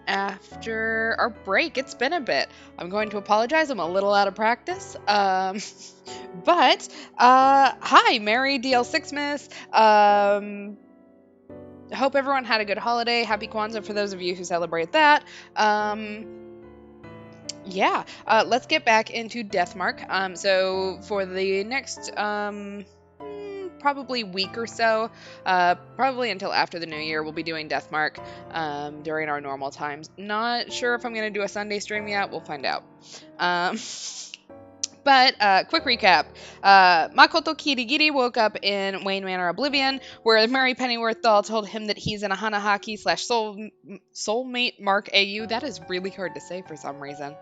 after our break. It's been a bit. I'm going to apologize. I'm a little out of practice. But hi, Mary DL6 Miss. Hope everyone had a good holiday. Happy Kwanzaa for those of you who celebrate that. Yeah, let's get back into Deathmark. So for the next probably week or so, probably until after the new year, we'll be doing Deathmark during our normal times. Not sure if I'm going to do a Sunday stream yet. We'll find out. But quick recap. Makoto Kirigiri woke up in Wayne Manor Oblivion, where Mary Pennyworth doll told him that he's in a Hanahaki / soulmate Mark AU. That is really hard to say for some reason.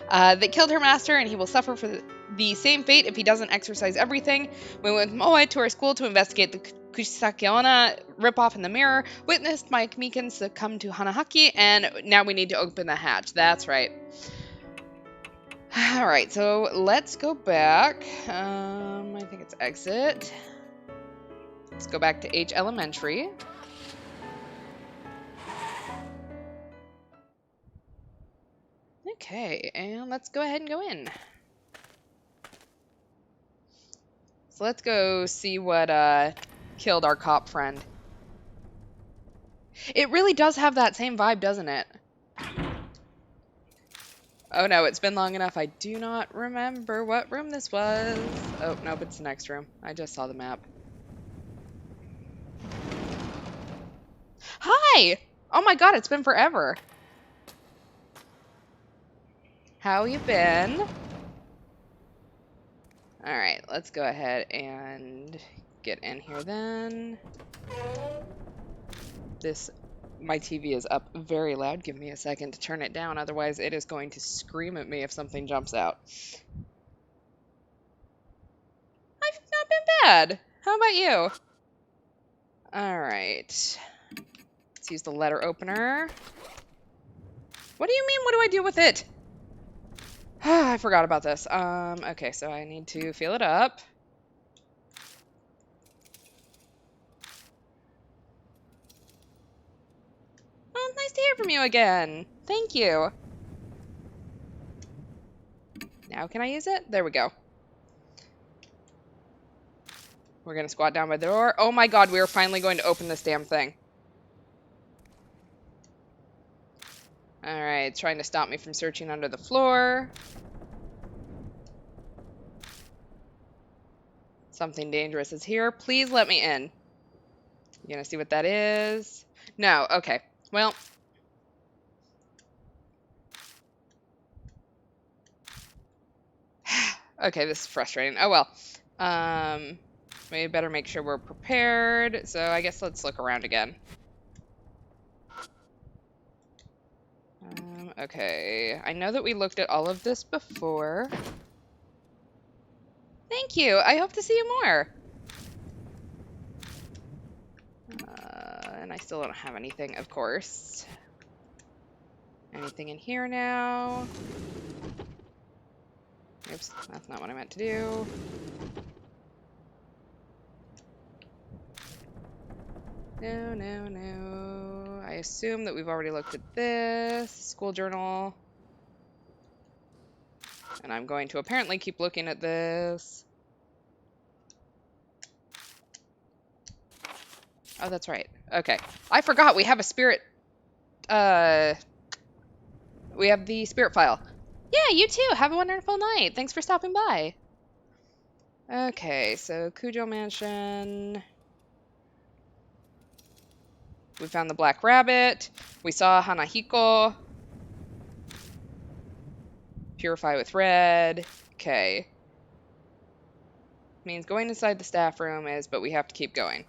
That killed her master, and he will suffer for the same fate if he doesn't exercise everything. We went with Moe to our school to investigate the Kuchisakiona ripoff in the mirror, witnessed Mike Meekins succumb to Hanahaki, and now we need to open the hatch. That's right. Alright, so let's go back. I think it's exit. Let's go back to H Elementary. Okay, and let's go ahead and go in. So let's go see what killed our cop friend. It really does have that same vibe, doesn't it? Oh no, it's been long enough. I do not remember what room this was. Oh, nope, it's the next room. I just saw the map. Hi! Oh my god, it's been forever. How you been? Alright, let's go ahead and get in here then. My TV is up very loud. Give me a second to turn it down, otherwise it is going to scream at me if something jumps out. I've not been bad. How about you? Alright. Let's use the letter opener. What do you mean, what do I do with it? I forgot about this. Okay, so I need to fill it up. Oh, nice to hear from you again. Thank you. Now can I use it? There we go. We're gonna squat down by the door. Oh my god, we are finally going to open this damn thing. Alright, it's trying to stop me from searching under the floor. Something dangerous is here. Please let me in. You gonna see what that is? No, okay. Well. Okay, this is frustrating. Oh well. We better make sure we're prepared. So I guess let's look around again. Okay, I know that we looked at all of this before. Thank you. I hope to see you more. And I still don't have anything, of course. Anything in here now? Oops, that's not what I meant to do. No, no, no. I assume that we've already looked at this. School journal. And I'm going to apparently keep looking at this. Oh, that's right. Okay. I forgot we have a spirit... we have the spirit file. Yeah, you too. Have a wonderful night. Thanks for stopping by. Okay, so Kujo Mansion. We found the black rabbit. We saw Hanahiko. Purify with red. Okay. Means going inside the staff room is, but we have to keep going.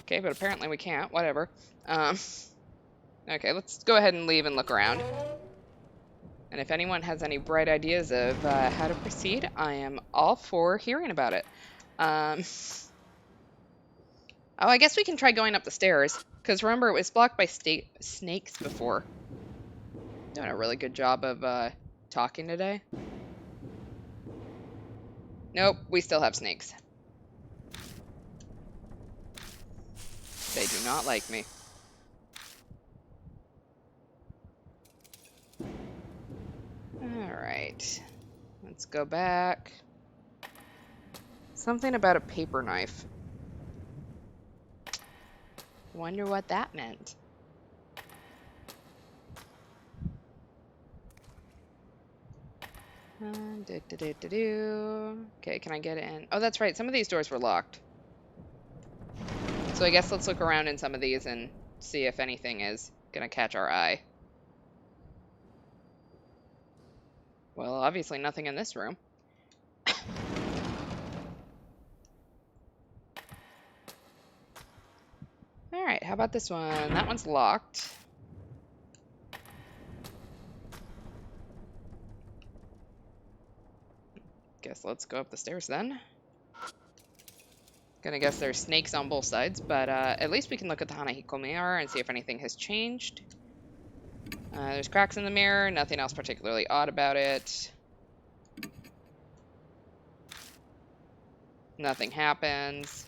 Okay, but apparently we can't. Whatever. Okay, let's go ahead and leave and look around. And if anyone has any bright ideas of how to proceed, I am all for hearing about it. Oh, I guess we can try going up the stairs. Because remember, it was blocked by snakes before. Doing a really good job of talking today. Nope, we still have snakes. They do not like me. Alright. Let's go back. Something about a paper knife. Wonder what that meant. Okay, can I get in? Oh, that's right. Some of these doors were locked. So I guess let's look around in some of these and see if anything is gonna catch our eye. Well, obviously nothing in this room. Alright, how about this one? That one's locked. Guess let's go up the stairs then. Gonna guess there's snakes on both sides, but at least we can look at the Hanahiko mirror and see if anything has changed. There's cracks in the mirror, nothing else particularly odd about it. Nothing happens.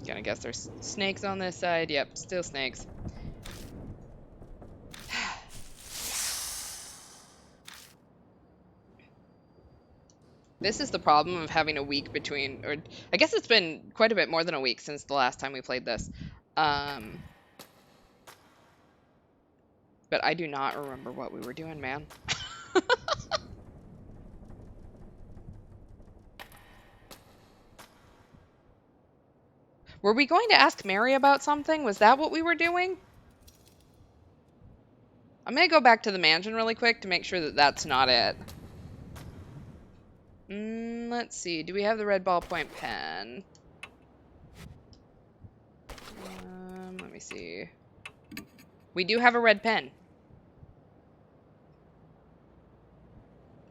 Gonna guess there's snakes on this side. Yep, still snakes. This is the problem of having a week between, or I guess it's been quite a bit more than a week since the last time we played this. But I do not remember what we were doing, man. Were we going to ask Mary about something? Was that what we were doing? I'm going to go back to the mansion really quick to make sure that that's not it. Let's see. Do we have the red ballpoint pen? Let me see. We do have a red pen.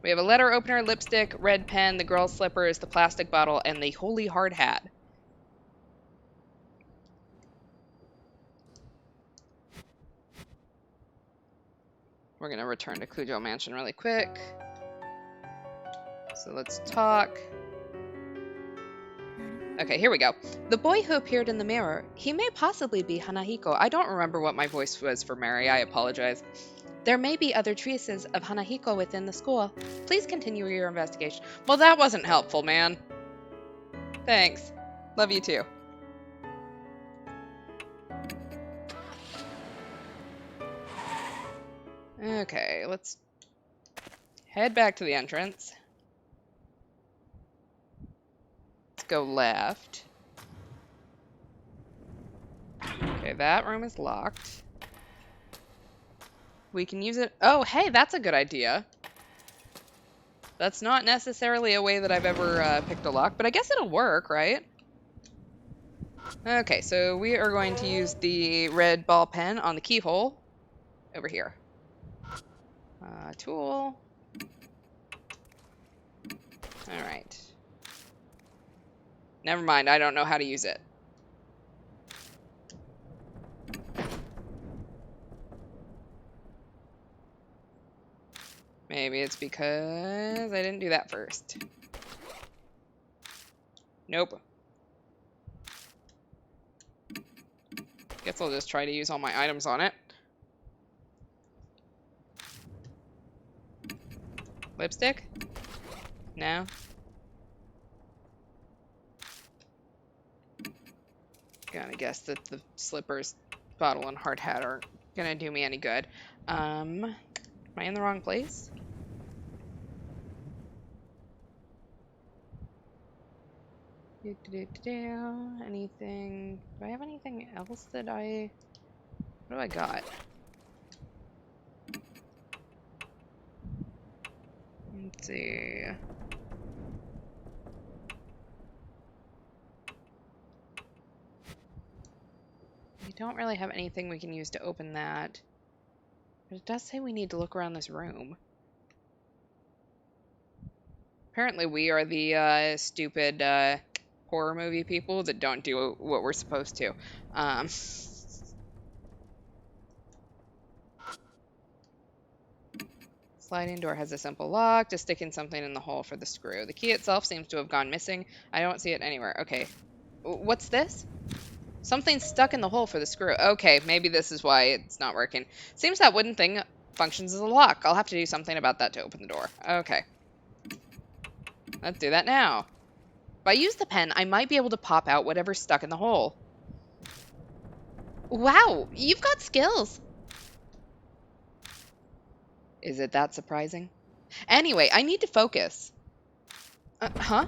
We have a letter opener, lipstick, red pen, the girl's slippers, the plastic bottle, and the holy hard hat. We're going to return to Kujo Mansion really quick. So let's talk. Okay, here we go. The boy who appeared in the mirror, he may possibly be Hanahiko. I don't remember what my voice was for Mary. I apologize. There may be other traces of Hanahiko within the school. Please continue your investigation. Well, that wasn't helpful, man. Thanks. Love you too. Okay, let's head back to the entrance. Let's go left. Okay, that room is locked. We can use it. Oh, hey, that's a good idea. That's not necessarily a way that I've ever picked a lock, but I guess it'll work, right? Okay, so we are going to use the red ball pen on the keyhole over here. Tool. All right. Never mind, I don't know how to use it. Maybe it's because I didn't do that first. Nope. Guess I'll just try to use all my items on it. Lipstick? No. Gonna guess that the slippers, bottle, and hard hat aren't gonna do me any good. Am I in the wrong place? Anything? Do I have anything else that I... What do I got? Let's see. We don't really have anything we can use to open that. But it does say we need to look around this room. Apparently we are the stupid horror movie people that don't do what we're supposed to. Sliding door has a simple lock. Just sticking something in the hole for the screw. The key itself seems to have gone missing. I don't see it anywhere. Okay. What's this? Something's stuck in the hole for the screw. Okay, maybe this is why it's not working. Seems that wooden thing functions as a lock. I'll have to do something about that to open the door. Okay. Let's do that now. If I use the pen, I might be able to pop out whatever's stuck in the hole. Wow, you've got skills. Is it that surprising? Anyway, I need to focus. Huh?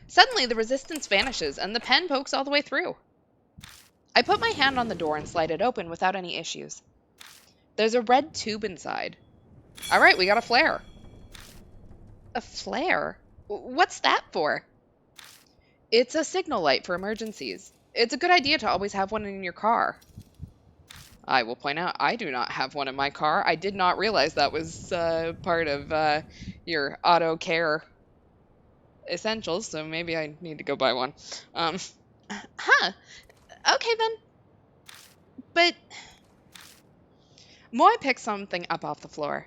Suddenly, the resistance vanishes, and the pen pokes all the way through. I put my hand on the door and slide it open without any issues. There's a red tube inside. All right, we got a flare. A flare? What's that for? It's a signal light for emergencies. It's a good idea to always have one in your car. I will point out, I do not have one in my car. I did not realize that was part of your auto care essentials, so maybe I need to go buy one. Huh. Okay, then. But Moy picked something up off the floor.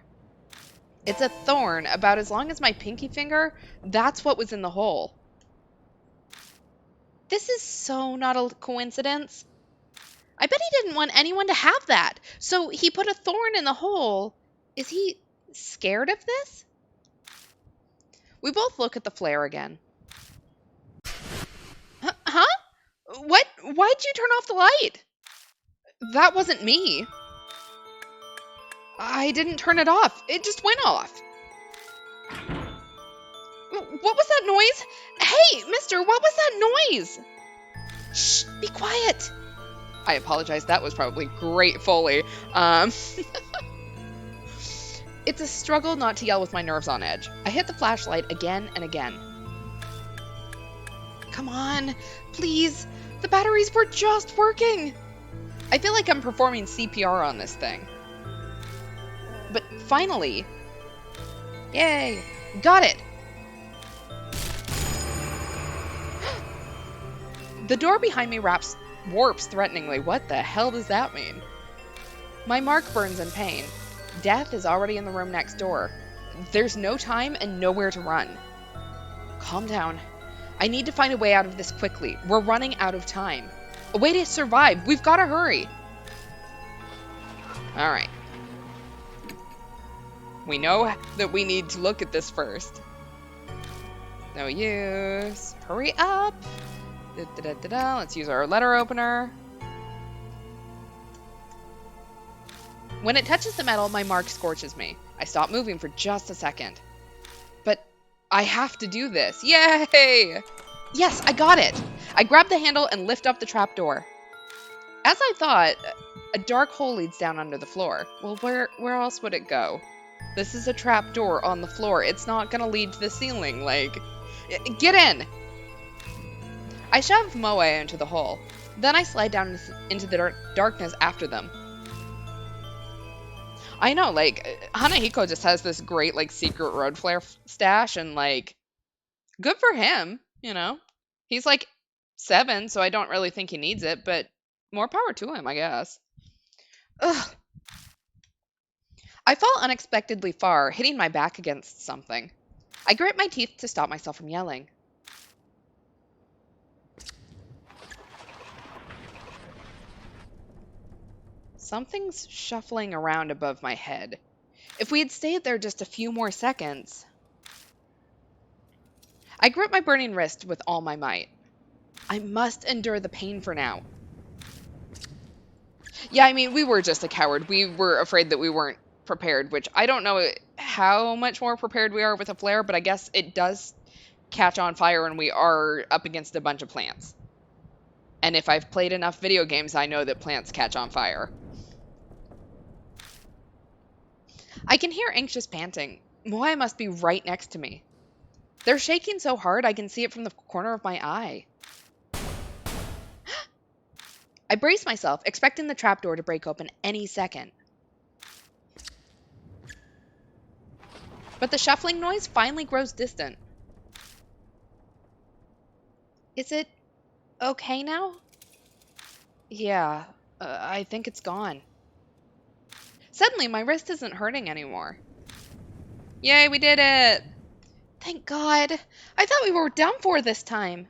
It's a thorn about as long as my pinky finger. That's what was in the hole. This is so not a coincidence. I bet he didn't want anyone to have that, so he put a thorn in the hole. Is he scared of this? We both look at the flare again. Huh? What? Why'd you turn off the light? That wasn't me. I didn't turn it off. It just went off. What was that noise? Hey, mister, what was that noise? Shh, be quiet. I apologize. That was probably great Foley. It's a struggle not to yell with my nerves on edge. I hit the flashlight again and again. Come on, please. The batteries were just working. I feel like I'm performing CPR on this thing. But finally, yay, got it. The door behind me warps threateningly. What the hell does that mean? My mark burns in pain. Death is already in the room next door. There's no time and nowhere to run. Calm down. I need to find a way out of this quickly. We're running out of time. A way to survive. We've got to hurry. All right. We know that we need to look at this first. No use. Hurry up. Let's use our letter opener. When it touches the metal, my mark scorches me. I stop moving for just a second. But I have to do this. Yay! Yes, I got it. I grab the handle and lift up the trapdoor. As I thought, a dark hole leads down under the floor. Well, where else would it go? This is a trapdoor on the floor. It's not gonna lead to the ceiling. Like, get in! I shove Moe into the hole. Then I slide down into the darkness after them. I know, like, Hanahiko just has this great, like, secret road flare stash, and, like, good for him, you know? He's, like, 7, so I don't really think he needs it, but more power to him, I guess. Ugh. I fall unexpectedly far, hitting my back against something. I grit my teeth to stop myself from yelling. Something's shuffling around above my head. If we had stayed there just a few more seconds... I grip my burning wrist with all my might. I must endure the pain for now. Yeah, I mean, we were just a coward. We were afraid that we weren't prepared, which I don't know how much more prepared we are with a flare, but I guess it does catch on fire and we are up against a bunch of plants. And if I've played enough video games, I know that plants catch on fire. I can hear anxious panting. Moai must be right next to me. They're shaking so hard I can see it from the corner of my eye. I brace myself, expecting the trapdoor to break open any second. But the shuffling noise finally grows distant. Is it okay now? Yeah, I think it's gone. Suddenly, my wrist isn't hurting anymore. Yay, we did it! Thank God. I thought we were done for this time.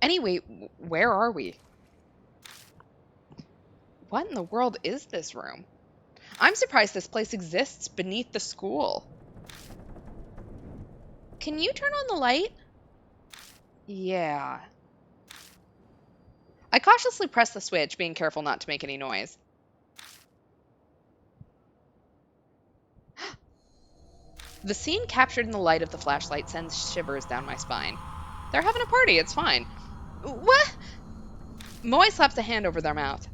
Anyway, where are we? What in the world is this room? I'm surprised this place exists beneath the school. Can you turn on the light? Yeah. I cautiously press the switch, being careful not to make any noise. The scene captured in the light of the flashlight sends shivers down my spine. They're having a party, it's fine. What? Moy slaps a hand over their mouth.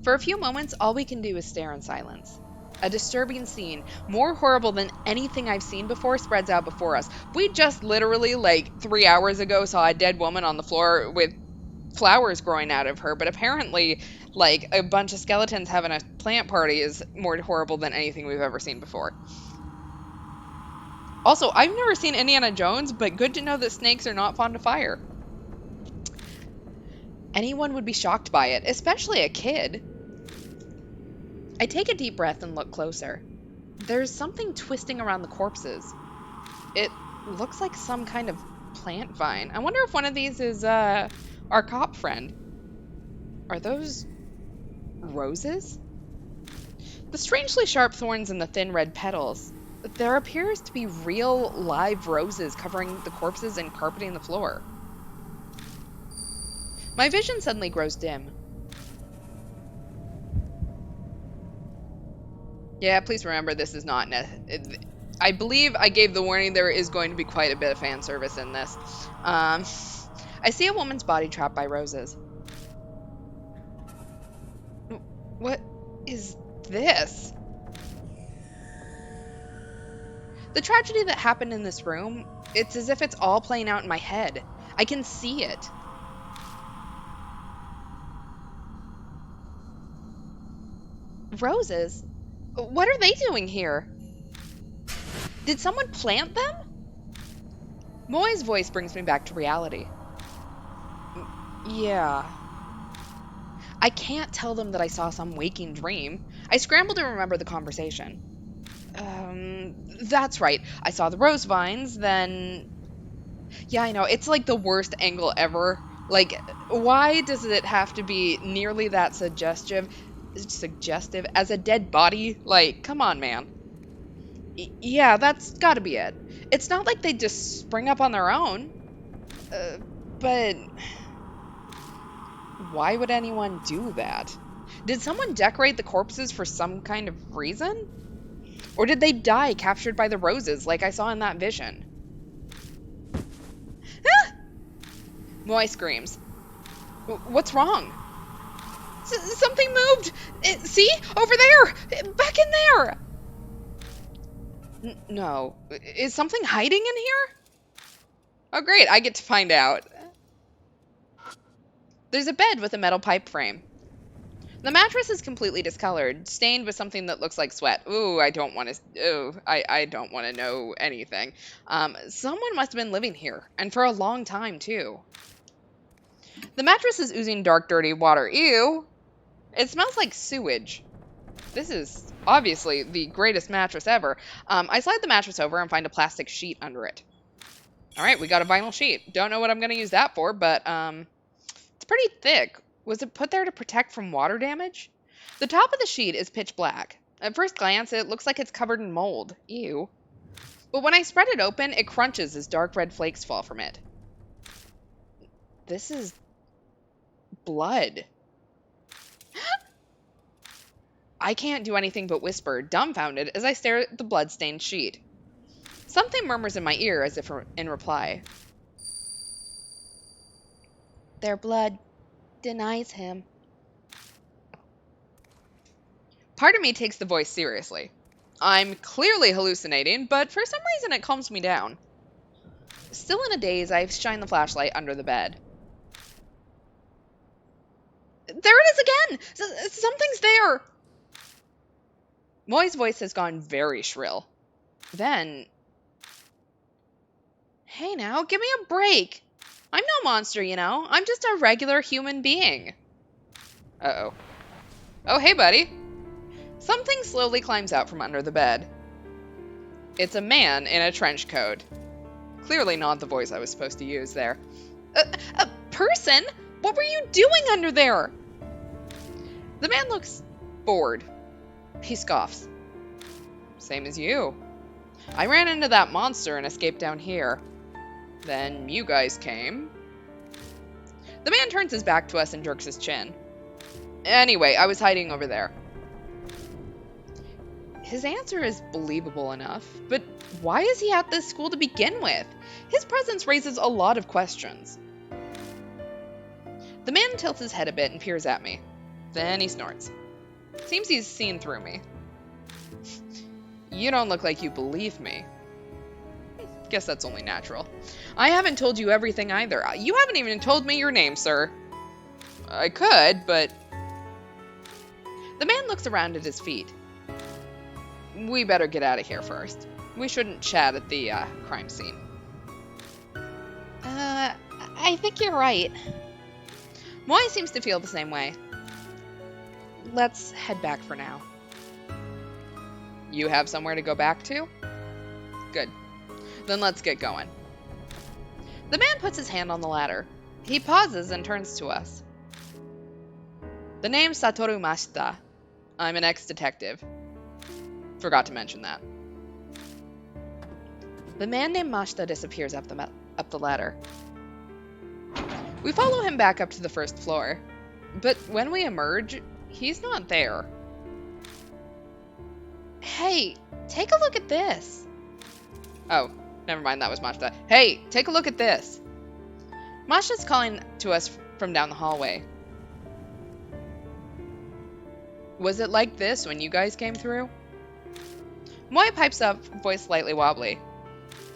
For a few moments, all we can do is stare in silence. A disturbing scene, more horrible than anything I've seen before, spreads out before us. We just literally, like, 3 hours ago saw a dead woman on the floor with flowers growing out of her, but apparently, like, a bunch of skeletons having a plant party is more horrible than anything we've ever seen before. Also, I've never seen Indiana Jones, but good to know that snakes are not fond of fire. Anyone would be shocked by it, especially a kid. I take a deep breath and look closer. There's something twisting around the corpses. It looks like some kind of plant vine. I wonder if one of these is our cop friend. Are those roses? The strangely sharp thorns in the thin red petals. There appears to be real live roses covering the corpses and carpeting the floor. My vision suddenly grows dim. Yeah, please remember this is not... I believe I gave the warning there is going to be quite a bit of fan service in this. I see a woman's body trapped by roses. What is this? The tragedy that happened in this room, it's as if it's all playing out in my head. I can see it. Roses? What are they doing here? Did someone plant them? Moy's voice brings me back to reality. Yeah. I can't tell them that I saw some waking dream. I scramble to remember the conversation. That's right. I saw the rose vines, then... Yeah, I know. It's like the worst angle ever. Like, why does it have to be nearly that suggestive as a dead body? Like, come on, man. Yeah, that's gotta be it. It's not like they just spring up on their own. But why would anyone do that? Did someone decorate the corpses for some kind of reason? Or did they die captured by the roses like I saw in that vision? Ah! Moy screams. What's wrong? Something moved! See? Over there! Back in there! No. Is something hiding in here? Oh, great. I get to find out. There's a bed with a metal pipe frame. The mattress is completely discolored, stained with something that looks like sweat. Ooh, I don't want to... Ooh, I don't want to know anything. Someone must have been living here, and for a long time, too. The mattress is oozing dark, dirty water. Ew! It smells like sewage. This is obviously the greatest mattress ever. I slide the mattress over and find a plastic sheet under it. Alright, we got a vinyl sheet. Don't know what I'm going to use that for, but it's pretty thick. Was it put there to protect from water damage? The top of the sheet is pitch black. At first glance, it looks like it's covered in mold. Ew. But when I spread it open, it crunches as dark red flakes fall from it. This is blood. I can't do anything but whisper, dumbfounded, as I stare at the blood-stained sheet. Something murmurs in my ear as if in reply. Their blood denies him. Part of me takes the voice seriously. I'm clearly hallucinating, but for some reason it calms me down. Still in a daze, I shine the flashlight under the bed. There it is again! Something's there! Moy's voice has gone very shrill. Then... Hey now, give me a break! I'm no monster, you know. I'm just a regular human being. Uh-oh. Oh, hey, buddy. Something slowly climbs out from under the bed. It's a man in a trench coat. Clearly not the voice I was supposed to use there. A person? What were you doing under there? The man looks bored. He scoffs. Same as you. I ran into that monster and escaped down here. Then you guys came. The man turns his back to us and jerks his chin. Anyway, I was hiding over there. His answer is believable enough, but why is he at this school to begin with? His presence raises a lot of questions. The man tilts his head a bit and peers at me. Then he snorts. Seems he's seen through me. You don't look like you believe me. Guess that's only natural. I haven't told you everything either. You haven't even told me your name, sir. I could, but... The man looks around at his feet. We better get out of here first. We shouldn't chat at the crime scene. I think you're right. Moai seems to feel the same way. Let's head back for now. You have somewhere to go back to? Good. Then let's get going. The man puts his hand on the ladder. He pauses and turns to us. The name's Satoru Mashita. I'm an ex-detective. Forgot to mention that. The man named Mashita disappears up the ladder. We follow him back up to the first floor. But when we emerge, he's not there. Hey, take a look at this. Oh, never mind, that was Mashita. Hey, take a look at this. Mashita's calling to us from down the hallway. Was it like this when you guys came through? Moai pipes up, voice slightly wobbly.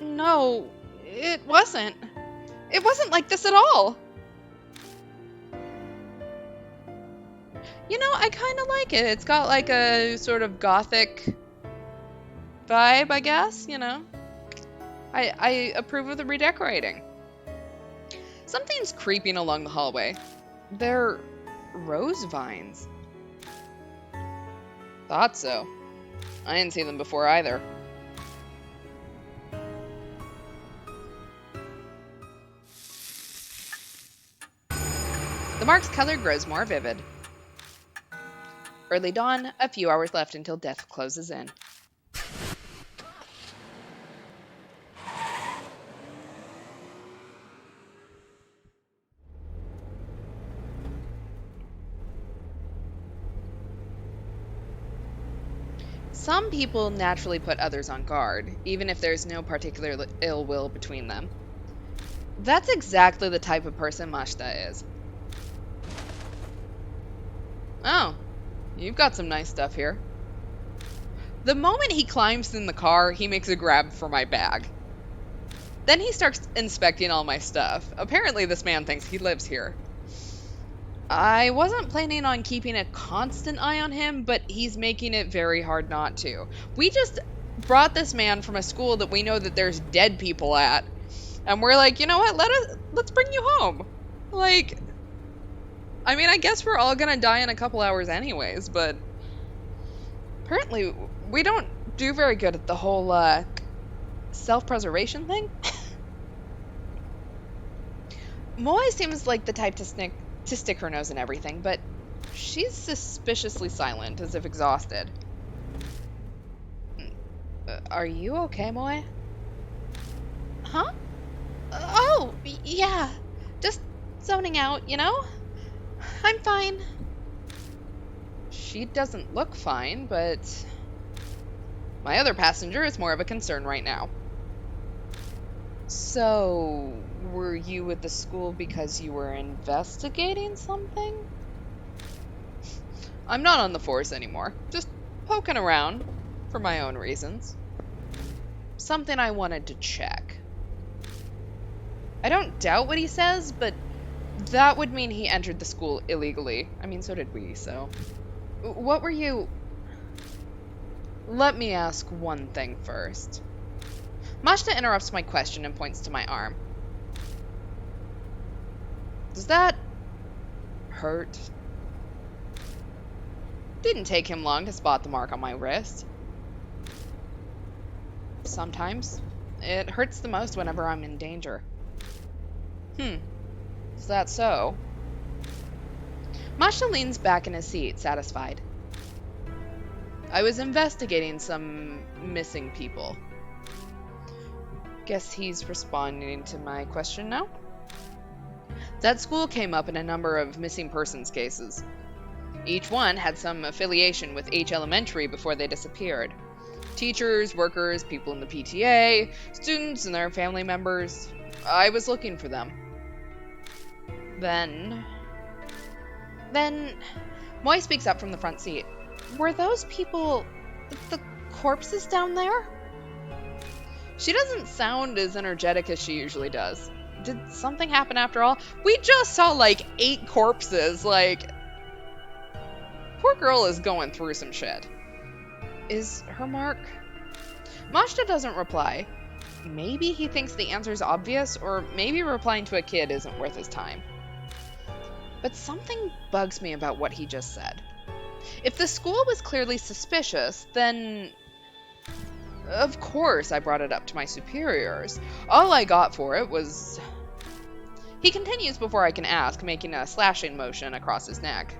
No, it wasn't. It wasn't like this at all. You know, I kind of like it. It's got like a sort of gothic vibe, I guess, you know. I approve of the redecorating. Something's creeping along the hallway. They're rose vines. Thought so. I didn't see them before either. The mark's color grows more vivid. Early dawn, a few hours left until death closes in. Some people naturally put others on guard, even if there's no particular ill will between them. That's exactly the type of person Mashita is. Oh, you've got some nice stuff here. The moment he climbs in the car, he makes a grab for my bag. Then he starts inspecting all my stuff. Apparently this man thinks he lives here. I wasn't planning on keeping a constant eye on him, but he's making it very hard not to. We just brought this man from a school that we know that there's dead people at, and we're like, you know what, let's bring you home. Like, I mean, I guess we're all gonna die in a couple hours anyways, but apparently we don't do very good at the whole self-preservation thing. Moai seems like the type to stick her nose in everything, but she's suspiciously silent, as if exhausted. Are you okay, Moai? Huh? Oh, yeah. Just zoning out, you know? I'm fine. She doesn't look fine, but my other passenger is more of a concern right now. So, were you at the school because you were investigating something? I'm not on the force anymore. Just poking around for my own reasons. Something I wanted to check. I don't doubt what he says, but that would mean he entered the school illegally. I mean, so did we, so... What were you... Let me ask one thing first. Mashita interrupts my question and points to my arm. Does that hurt? Didn't take him long to spot the mark on my wrist. Sometimes. It hurts the most whenever I'm in danger. Hmm, is that so? Masha leans back in his seat, satisfied. I was investigating some missing people. Guess he's responding to my question now? That school came up in a number of missing persons cases. Each one had some affiliation with H Elementary before they disappeared. Teachers, workers, people in the PTA, students and their family members. I was looking for them. Then, Moy speaks up from the front seat. Were those people the corpses down there? She doesn't sound as energetic as she usually does. Did something happen after all? We just saw like 8 corpses. Like, poor girl is going through some shit. Is her mark? Majda doesn't reply. Maybe he thinks the answer's obvious, or maybe replying to a kid isn't worth his time. But something bugs me about what he just said. If the school was clearly suspicious, then of course I brought it up to my superiors. All I got for it was... He continues before I can ask, making a slashing motion across his neck.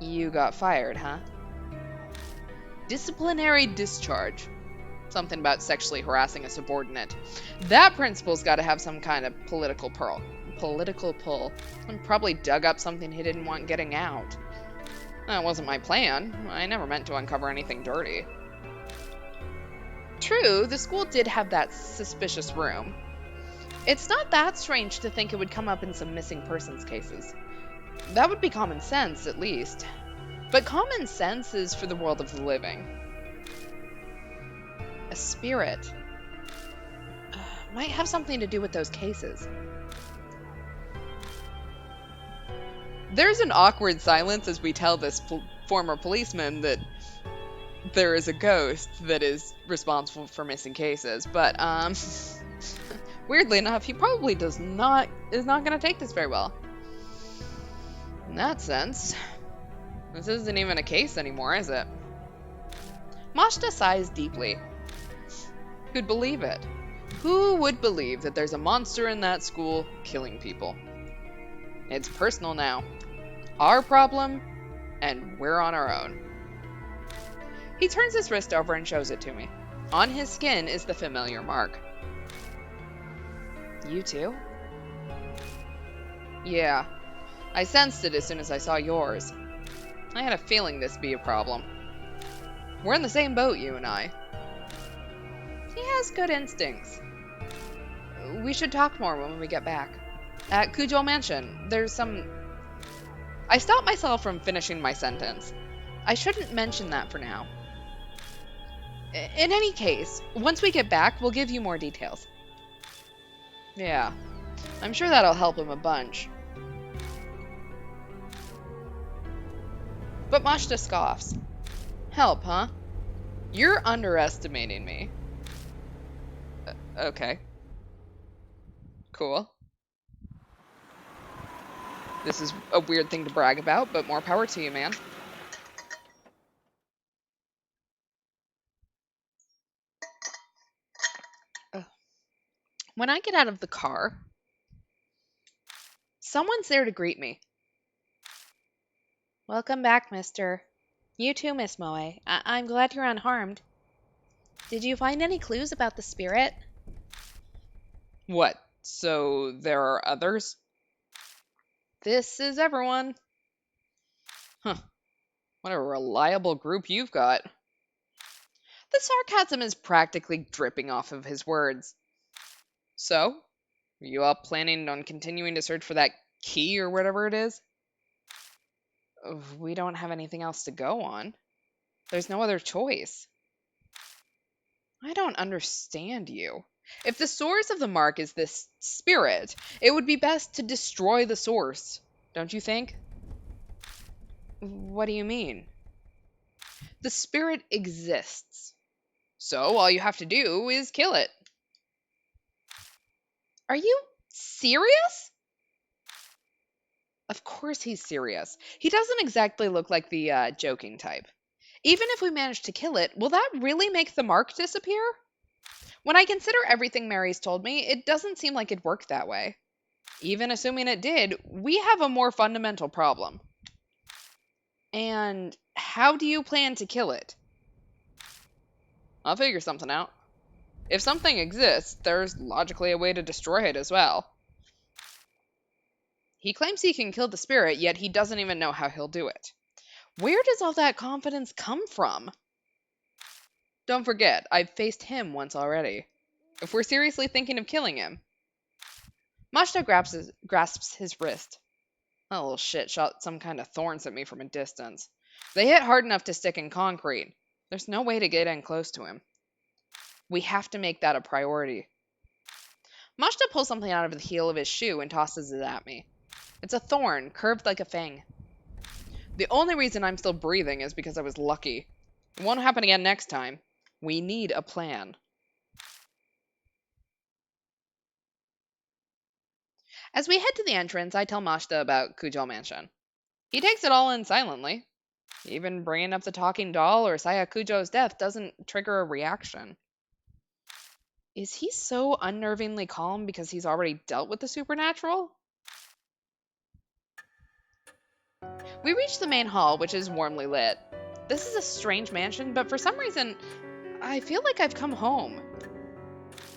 You got fired, huh? Disciplinary discharge. Something about sexually harassing a subordinate. That principal's got to have some kind of political pull. And probably dug up something he didn't want getting out. That wasn't my plan. I never meant to uncover anything dirty. True, the school did have that suspicious room. It's not that strange to think it would come up in some missing persons cases. That would be common sense, at least. But common sense is for the world of the living. A spirit. Might have something to do with those cases. There's an awkward silence as we tell this former policeman that there is a ghost that is responsible for missing cases, but weirdly enough, he probably is not going to take this very well. In that sense, this isn't even a case anymore, is it? Majda sighs deeply. Who'd believe it? Who would believe that there's a monster in that school killing people? It's personal now. Our problem, and we're on our own. He turns his wrist over and shows it to me. On his skin is the familiar mark. You too? Yeah. I sensed it as soon as I saw yours. I had a feeling this'd be a problem. We're in the same boat, you and I. He has good instincts. We should talk more when we get back. At Kujo Mansion, there's some... I stopped myself from finishing my sentence. I shouldn't mention that for now. In any case, once we get back, we'll give you more details. Yeah, I'm sure that'll help him a bunch. But Majda scoffs. Help, huh? You're underestimating me. Okay. Cool. This is a weird thing to brag about, but more power to you, man. When I get out of the car, someone's there to greet me. Welcome back, mister. You too, Miss Moe. I'm glad you're unharmed. Did you find any clues about the spirit? What? So there are others? This is everyone. Huh. What a reliable group you've got. The sarcasm is practically dripping off of his words. So, are you all planning on continuing to search for that key or whatever it is? We don't have anything else to go on. There's no other choice. I don't understand you. If the source of the mark is this spirit, it would be best to destroy the source, don't you think? What do you mean? The spirit exists. So all you have to do is kill it. Are you serious? Of course he's serious. He doesn't exactly look like the joking type. Even if we manage to kill it, will that really make the mark disappear? When I consider everything Mary's told me, it doesn't seem like it worked that way. Even assuming it did, we have a more fundamental problem. And how do you plan to kill it? I'll figure something out. If something exists, there's logically a way to destroy it as well. He claims he can kill the spirit, yet he doesn't even know how he'll do it. Where does all that confidence come from? Don't forget, I've faced him once already. If we're seriously thinking of killing him. Mashta grasps his wrist. That little shit shot some kind of thorns at me from a distance. They hit hard enough to stick in concrete. There's no way to get in close to him. We have to make that a priority. Mashta pulls something out of the heel of his shoe and tosses it at me. It's a thorn, curved like a fang. The only reason I'm still breathing is because I was lucky. It won't happen again next time. We need a plan. As we head to the entrance, I tell Mashta about Kujal Mansion. He takes it all in silently. Even bringing up the talking doll or Saya Kujo's death doesn't trigger a reaction. Is he so unnervingly calm because he's already dealt with the supernatural? We reach the main hall, which is warmly lit. This is a strange mansion, but for some reason, I feel like I've come home.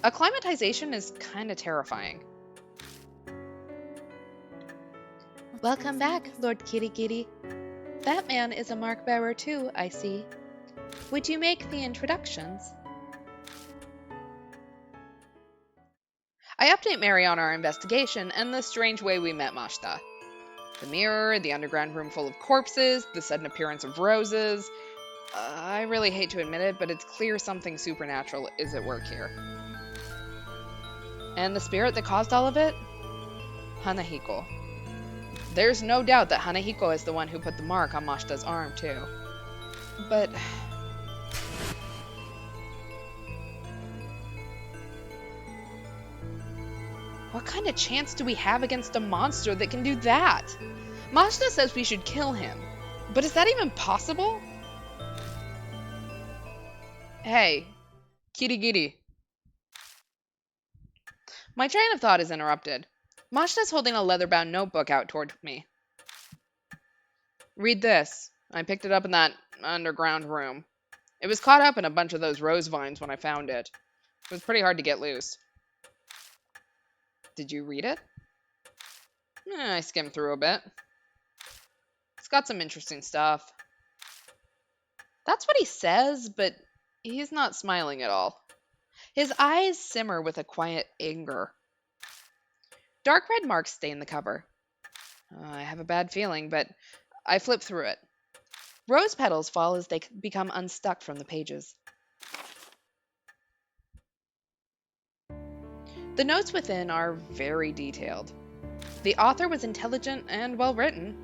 Acclimatization is kind of terrifying. Welcome back, Lord Kirigiri. That man is a mark bearer too, I see. Would you make the introductions? I update Mary on our investigation and the strange way we met Mashta. The mirror, the underground room full of corpses, the sudden appearance of roses. I really hate to admit it, but it's clear something supernatural is at work here. And the spirit that caused all of it? Hanahiko. There's no doubt that Hanahiko is the one who put the mark on Mashta's arm, too. But... what kind of chance do we have against a monster that can do that? Mashta says we should kill him. But is that even possible? Hey, Kirigiri. My train of thought is interrupted. Mashta's holding a leather-bound notebook out toward me. Read this. I picked it up in that underground room. It was caught up in a bunch of those rose vines when I found it. It was pretty hard to get loose. Did you read it? I skimmed through a bit. It's got some interesting stuff. That's what he says, but he's not smiling at all. His eyes simmer with a quiet anger. Dark red marks stain the cover. I have a bad feeling, but I flip through it. Rose petals fall as they become unstuck from the pages. The notes within are very detailed. The author was intelligent and well written.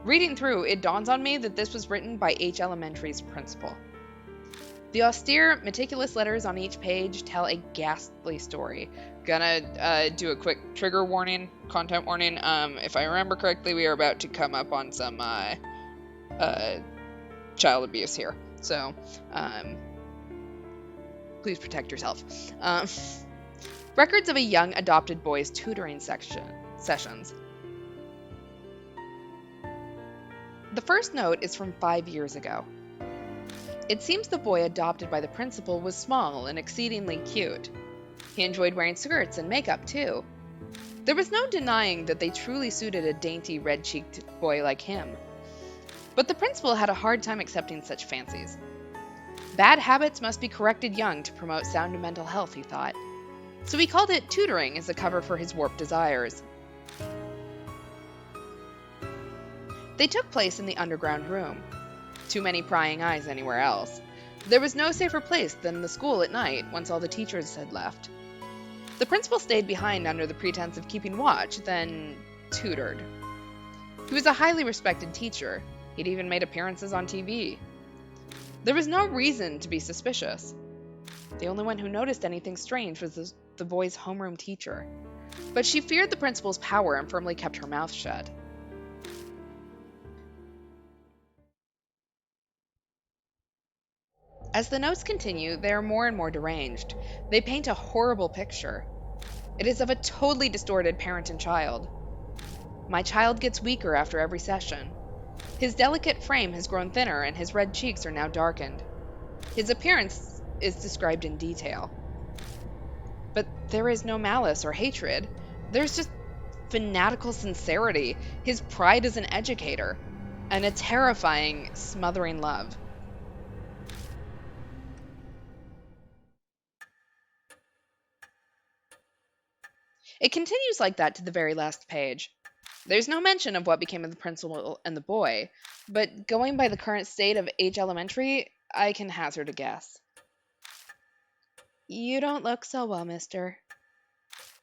Reading through, it dawns on me that this was written by H Elementary's principal. The austere, meticulous letters on each page tell a ghastly story. Gonna do a quick trigger warning, content warning. If I remember correctly, we are about to come up on some child abuse here. So, please protect yourself. Records of a young adopted boy's tutoring sessions. The first note is from 5 years ago. It seems the boy adopted by the principal was small and exceedingly cute. He enjoyed wearing skirts and makeup, too. There was no denying that they truly suited a dainty, red-cheeked boy like him. But the principal had a hard time accepting such fancies. Bad habits must be corrected young to promote sound mental health, he thought. So he called it tutoring as a cover for his warped desires. They took place in the underground room. Too many prying eyes anywhere else. There was no safer place than the school at night once all the teachers had left. The principal stayed behind under the pretense of keeping watch, then tutored. He was a highly respected teacher. He'd even made appearances on TV. There was no reason to be suspicious. The only one who noticed anything strange was the boy's homeroom teacher. But she feared the principal's power and firmly kept her mouth shut. As the notes continue, they are more and more deranged. They paint a horrible picture. It is of a totally distorted parent and child. My child gets weaker after every session. His delicate frame has grown thinner and his red cheeks are now darkened. His appearance is described in detail. But there is no malice or hatred. There's just fanatical sincerity, his pride as an educator, and a terrifying, smothering love. It continues like that to the very last page. There's no mention of what became of the principal and the boy, but going by the current state of H Elementary, I can hazard a guess. You don't look so well, mister.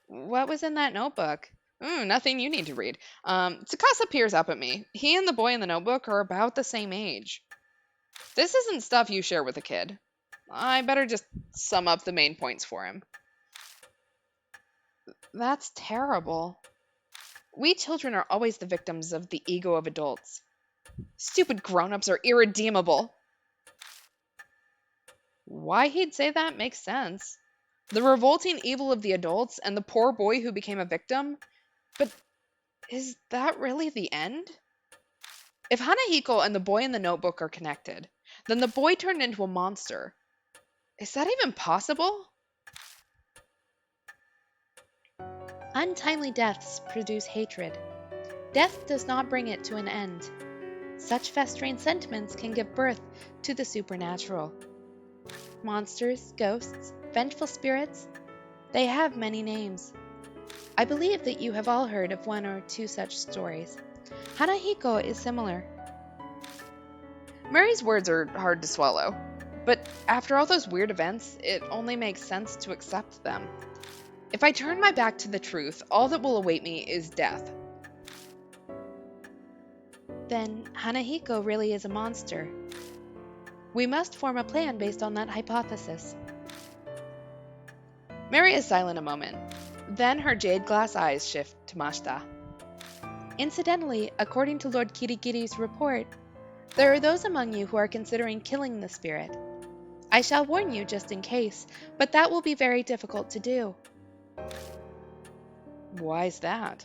What was in that notebook? Nothing you need to read. Tsukasa peers up at me. He and the boy in the notebook are about the same age. This isn't stuff you share with a kid. I better just sum up the main points for him. That's terrible. We children are always the victims of the ego of adults. Stupid grown-ups are irredeemable. Why he'd say that makes sense. The revolting evil of the adults and the poor boy who became a victim. But is that really the end? If Hanahiko and the boy in the notebook are connected, then the boy turned into a monster. Is that even possible? Untimely deaths produce hatred. Death does not bring it to an end. Such festering sentiments can give birth to the supernatural. Monsters, ghosts, vengeful spirits, they have many names. I believe that you have all heard of one or two such stories. Hanahiko is similar. Mary's words are hard to swallow, but after all those weird events, it only makes sense to accept them. If I turn my back to the truth, all that will await me is death. Then Hanahiko really is a monster. We must form a plan based on that hypothesis. Mary is silent a moment. Then her jade glass eyes shift to Mashita. Incidentally, according to Lord Kirigiri's report, there are those among you who are considering killing the spirit. I shall warn you just in case, but that will be very difficult to do. Why is that?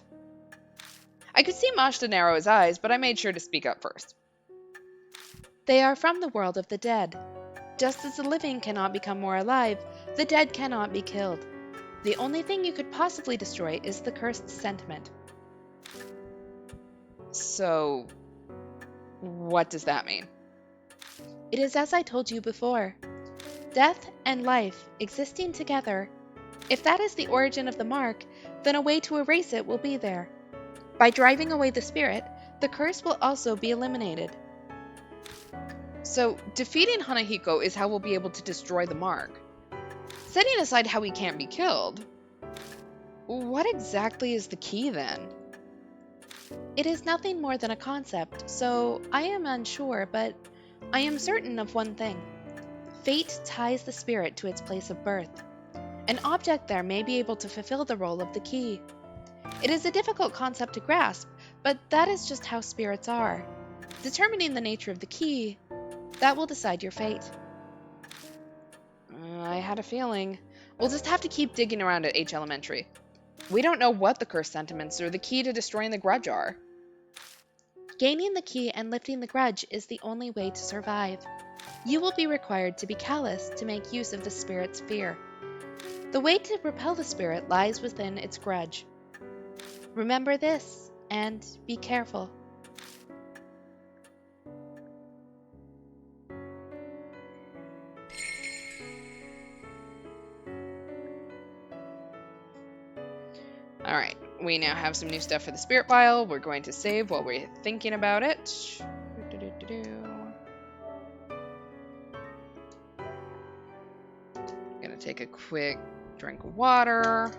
I could see Mashita narrow his eyes, but I made sure to speak up first. They are from the world of the dead. Just as the living cannot become more alive, the dead cannot be killed. The only thing you could possibly destroy is the cursed sentiment. So, what does that mean? It is as I told you before. Death and life existing together. If that is the origin of the mark, then a way to erase it will be there. By driving away the spirit, the curse will also be eliminated. So, defeating Hanahiko is how we'll be able to destroy the mark. Setting aside how he can't be killed, what exactly is the key then? It is nothing more than a concept, so I am unsure, but I am certain of one thing. Fate ties the spirit to its place of birth. An object there may be able to fulfill the role of the key. It is a difficult concept to grasp, but that is just how spirits are. Determining the nature of the key, that will decide your fate. I had a feeling. We'll just have to keep digging around at H Elementary. We don't know what the cursed sentiments or the key to destroying the grudge are. Gaining the key and lifting the grudge is the only way to survive. You will be required to be callous to make use of the spirit's fear. The way to repel the spirit lies within its grudge. Remember this, and be careful. Alright, we now have some new stuff for the spirit vial. We're going to save while we're thinking about it. Gonna take a quick drink of water.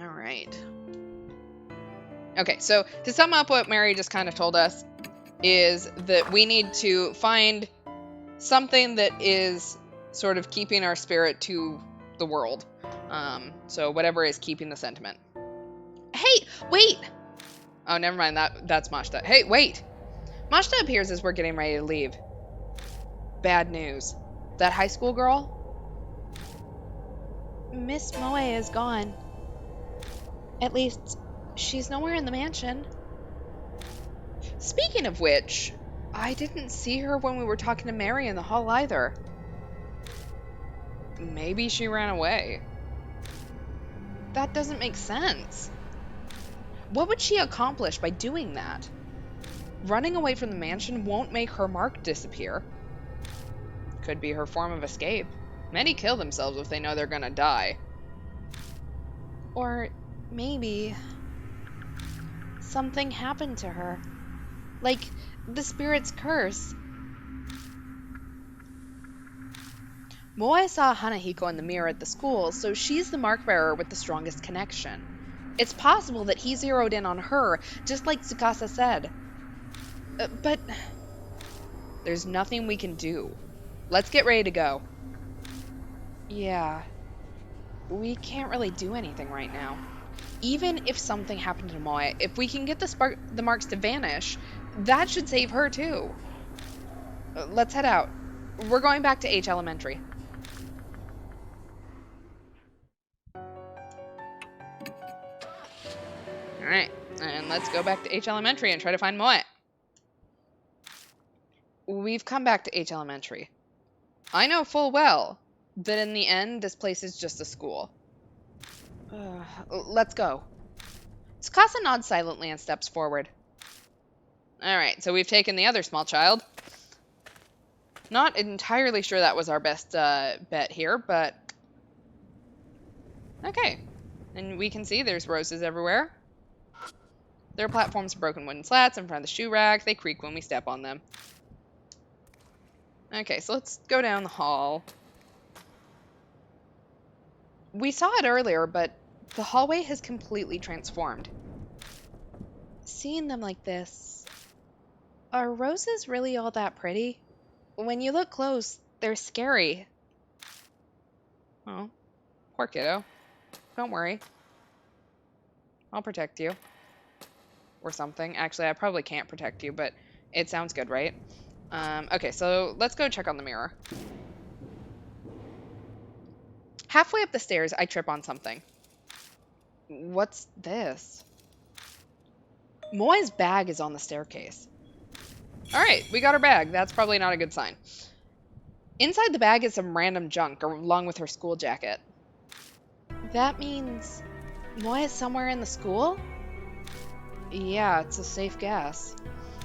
Alright. Okay, so to sum up what Mary just kind of told us is that we need to find something that is sort of keeping our spirit to the world. So whatever is keeping the sentiment. Hey, wait! Oh, never mind. That's Mashta. Hey, wait! Mashta appears as we're getting ready to leave. Bad news. That high school girl? Miss Moe is gone. At least, she's nowhere in the mansion. Speaking of which, I didn't see her when we were talking to Mary in the hall either. Maybe she ran away. That doesn't make sense. What would she accomplish by doing that? Running away from the mansion won't make her mark disappear. Could be her form of escape. Many kill themselves if they know they're gonna die. Or maybe something happened to her. Like the spirit's curse. Moe saw Hanahiko in the mirror at the school, so she's the mark bearer with the strongest connection. It's possible that he zeroed in on her, just like Tsukasa said. But there's nothing we can do. Let's get ready to go. Yeah, we can't really do anything right now. Even if something happened to Moe, if we can get the marks to vanish, that should save her too. Let's head out. We're going back to H Elementary. Alright, and let's go back to H Elementary and try to find Moe. We've come back to H Elementary. I know full well that in the end, this place is just a school. Let's go. Tsukasa nods silently and steps forward. Alright, so we've taken the other small child. Not entirely sure that was our best bet here, but... Okay. And we can see there's roses everywhere. There are platforms of broken wooden slats in front of the shoe rack. They creak when we step on them. Okay, so let's go down the hall. We saw it earlier, but the hallway has completely transformed. Seeing them like this, are roses really all that pretty? When you look close, they're scary. Oh, poor kiddo. Don't worry. I'll protect you. Or something. Actually, I probably can't protect you, but it sounds good, right? Okay, so let's go check on the mirror. Halfway up the stairs, I trip on something. What's this? Moe's bag is on the staircase. Alright, we got her bag. That's probably not a good sign. Inside the bag is some random junk, along with her school jacket. That means Moe is somewhere in the school? Yeah, it's a safe guess.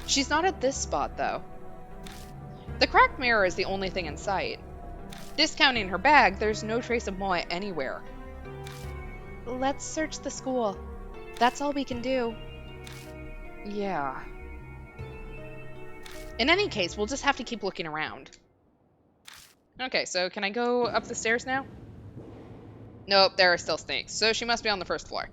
She's not at this spot, though. The cracked mirror is the only thing in sight. Discounting her bag, there's no trace of Moe anywhere. Let's search the school. That's all we can do. Yeah. In any case, we'll just have to keep looking around. Okay, so can I go up the stairs now? Nope, there are still snakes, so she must be on the first floor.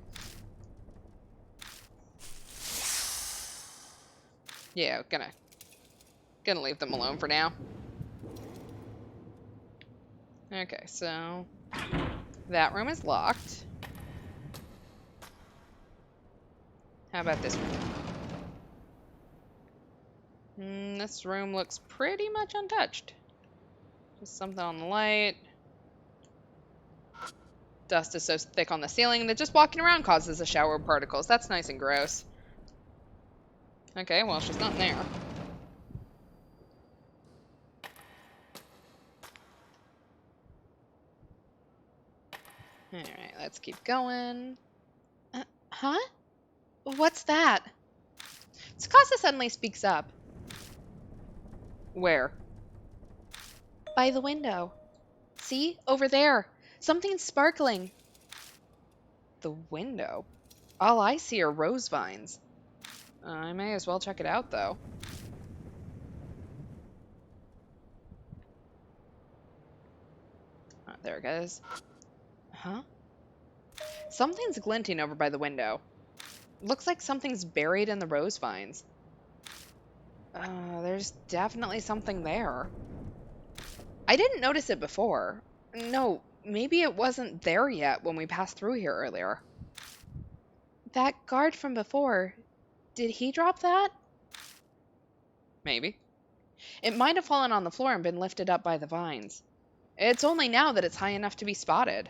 Yeah, gonna leave them alone for now. Okay, so that room is locked. How about this room? This room looks pretty much untouched. Just something on the light. Dust is so thick on the ceiling that just walking around causes a shower of particles. That's nice and gross. Okay, well, she's not in there. Alright, let's keep going. Huh? What's that? Tsukasa suddenly speaks up. Where? By the window. See? Over there. Something's sparkling. The window? All I see are rose vines. I may as well check it out, though. Oh, there it goes. Huh? Something's glinting over by the window. Looks like something's buried in the rose vines. There's definitely something there. I didn't notice it before. No, maybe it wasn't there yet when we passed through here earlier. That guard from before, Did he drop that? Maybe. It might have fallen on the floor and been lifted up by the vines. It's only now that it's high enough to be spotted.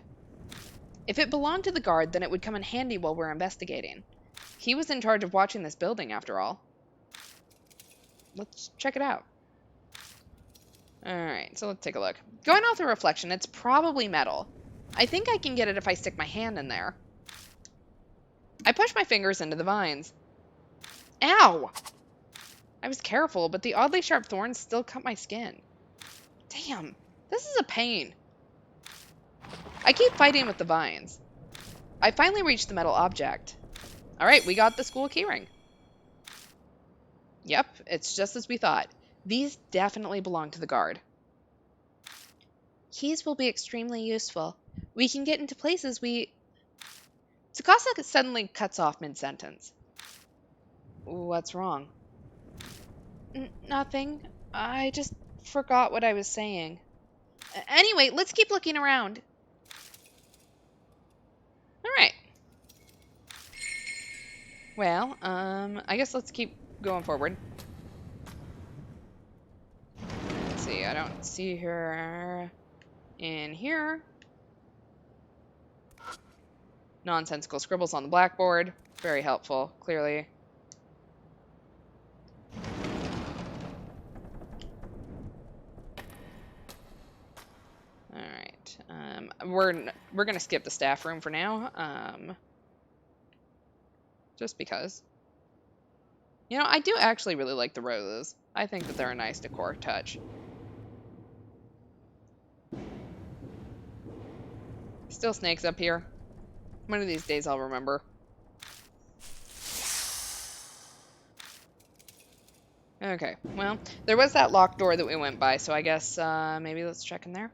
If it belonged to the guard, then it would come in handy while we're investigating. He was in charge of watching this building, after all. Let's check it out. Alright, so let's take a look. Going off the reflection, it's probably metal. I think I can get it if I stick my hand in there. I push my fingers into the vines. Ow! I was careful, but the oddly sharp thorns still cut my skin. Damn, this is a pain. I keep fighting with the vines. I finally reached the metal object. Alright, we got the school keyring. Yep, it's just as we thought. These definitely belong to the guard. Keys will be extremely useful. We can get into places we... Tsukasa suddenly cuts off mid-sentence. What's wrong? Nothing. I just forgot what I was saying. Anyway, let's keep looking around. Alright. Well, I guess let's keep going forward. Let's see, I don't see her in here. Nonsensical scribbles on the blackboard. Very helpful, clearly. Alright. We're gonna skip the staff room for now. Just because. You know, I do actually really like the roses. I think that they're a nice decor touch. Still snakes up here. One of these days I'll remember. Okay, well, there was that locked door that we went by, so I guess maybe let's check in there.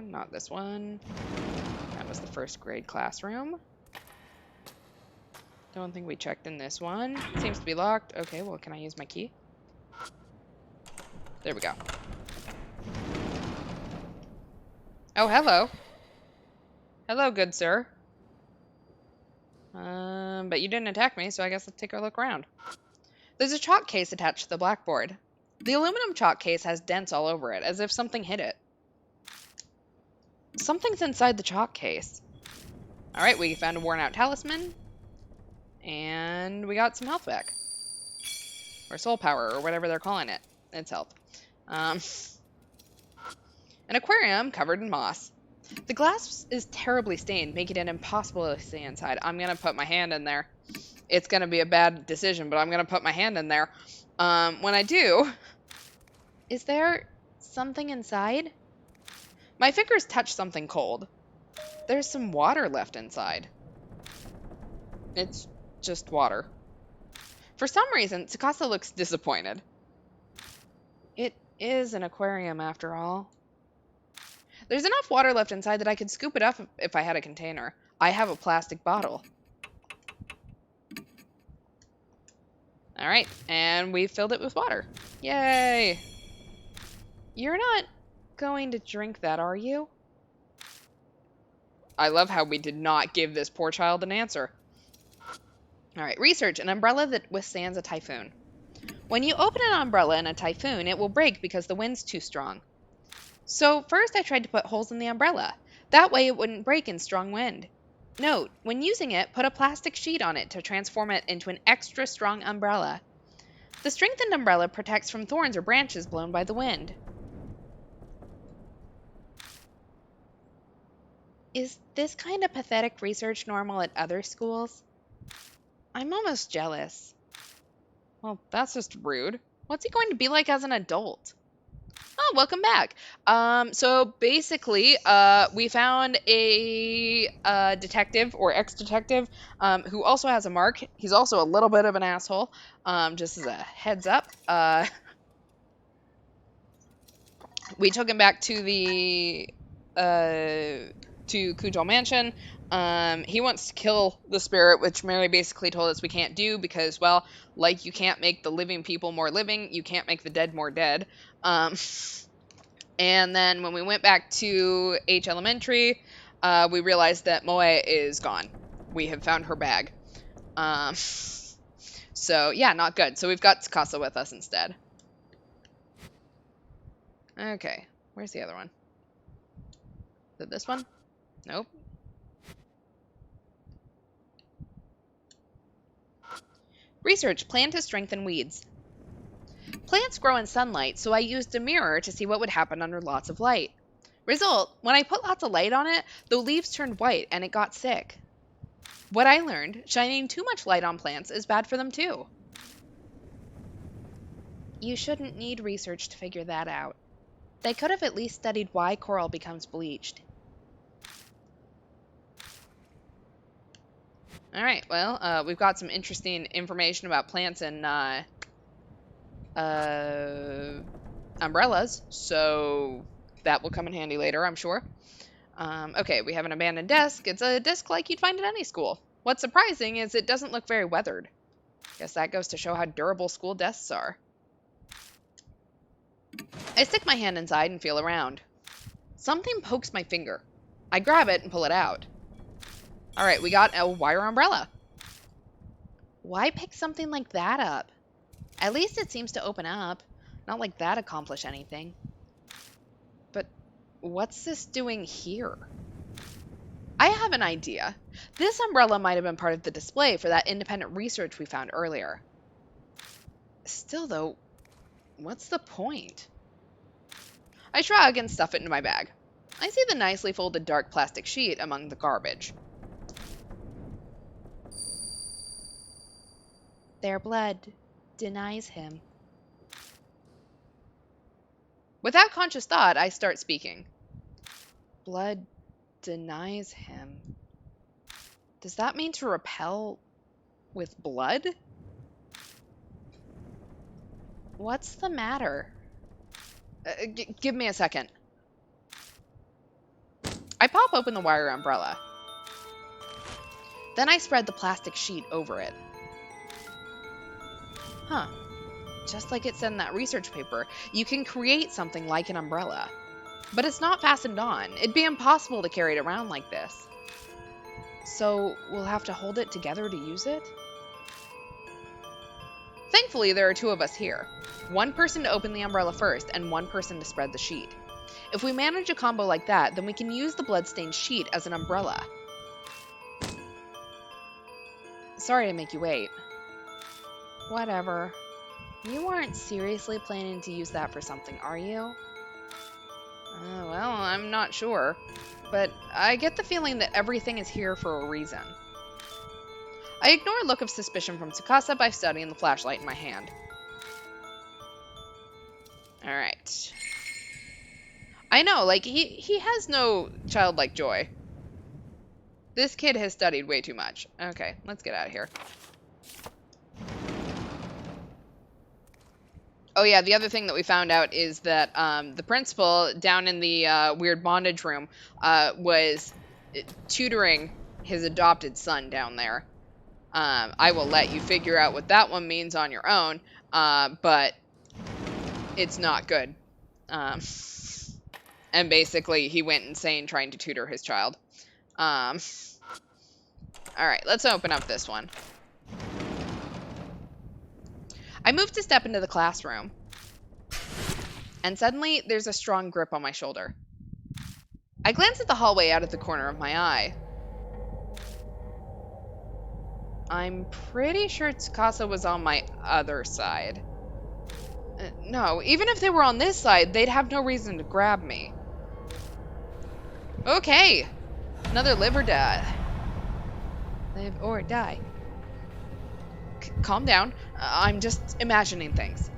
Not this one. That was the first grade classroom. Don't think we checked in this one. Seems to be locked. Okay, well, can I use my key? There we go. Oh, hello. Hello, good sir. But you didn't attack me, so I guess let's take a look around. There's a chalk case attached to the blackboard. The aluminum chalk case has dents all over it, as if something hit it. Something's inside the chalk case. Alright, we found a worn-out talisman. And we got some health back. Or soul power, or whatever they're calling it. It's health. An aquarium covered in moss. The glass is terribly stained, making it impossible to see inside. I'm gonna put my hand in there. It's gonna be a bad decision, but I'm gonna put my hand in there. When I do... Is there something inside? My fingers touch something cold. There's some water left inside. It's just water. For some reason, Tsukasa looks disappointed. It is an aquarium, after all. There's enough water left inside that I could scoop it up if I had a container. I have a plastic bottle. Alright, and we filled it with water. Yay! You're not going to drink that, are you? I love how we did not give this poor child an answer. Alright, research. An umbrella that withstands a typhoon. When you open an umbrella in a typhoon, it will break because the wind's too strong. So first I tried to put holes in the umbrella. That way it wouldn't break in strong wind. Note, when using it, put a plastic sheet on it to transform it into an extra strong umbrella. The strengthened umbrella protects from thorns or branches blown by the wind. Is this kind of pathetic research normal at other schools? I'm almost jealous. Well, that's just rude. What's he going to be like as an adult? Oh, welcome back. So basically, we found a detective or ex-detective who also has a mark. He's also a little bit of an asshole, just as a heads up. We took him back to the to Kujal Mansion. He wants to kill the spirit, which Mary basically told us we can't do because, well, like you can't make the living people more living, you can't make the dead more dead. And then when we went back to H Elementary, we realize that Moe is gone. We have found her bag. So yeah, not good. So we've got Tsukasa with us instead. Okay, where's the other one? Is it this one? Nope. Research, plan to strengthen weeds. Plants grow in sunlight, so I used a mirror to see what would happen under lots of light. Result, when I put lots of light on it, the leaves turned white and it got sick. What I learned, shining too much light on plants is bad for them too. You shouldn't need research to figure that out. They could have at least studied why coral becomes bleached. Alright, well, we've got some interesting information about plants and, umbrellas, so that will come in handy later, I'm sure. Okay, we have an abandoned desk. It's a desk like you'd find at any school. What's surprising is it doesn't look very weathered. Guess that goes to show how durable school desks are. I stick my hand inside and feel around. Something pokes my finger. I grab it and pull it out. Alright, we got a wire umbrella. Why pick something like that up? At least it seems to open up. Not like that accomplish anything. But what's this doing here? I have an idea. This umbrella might have been part of the display for that independent research we found earlier. Still though, what's the point? I shrug and stuff it into my bag. I see the nicely folded dark plastic sheet among the garbage. Their blood denies him. Without conscious thought, I start speaking. Blood denies him. Does that mean to repel with blood? What's the matter? Give me a second. I pop open the wire umbrella. Then I spread the plastic sheet over it. Huh. Just like it said in that research paper, you can create something like an umbrella. But it's not fastened on. It'd be impossible to carry it around like this. So we'll have to hold it together to use it? Thankfully, there are two of us here. One person to open the umbrella first, and one person to spread the sheet. If we manage a combo like that, then we can use the bloodstained sheet as an umbrella. Sorry to make you wait. Whatever. You aren't seriously planning to use that for something, are you? Well, I'm not sure. But I get the feeling that everything is here for a reason. I ignore a look of suspicion from Tsukasa by studying the flashlight in my hand. Alright. I know, like, he has no childlike joy. This kid has studied way too much. Okay, let's get out of here. Oh yeah, the other thing that we found out is that the principal down in the weird bondage room was tutoring his adopted son down there. I will let you figure out what that one means on your own, but it's not good. And basically, he went insane trying to tutor his child. Alright, let's open up this one. I move to step into the classroom. And suddenly, there's a strong grip on my shoulder. I glance at the hallway out of the corner of my eye. I'm pretty sure Tsukasa was on my other side. No, even if they were on this side, they'd have no reason to grab me. Okay. Another live or die. Live or die. Calm down. I'm just imagining things.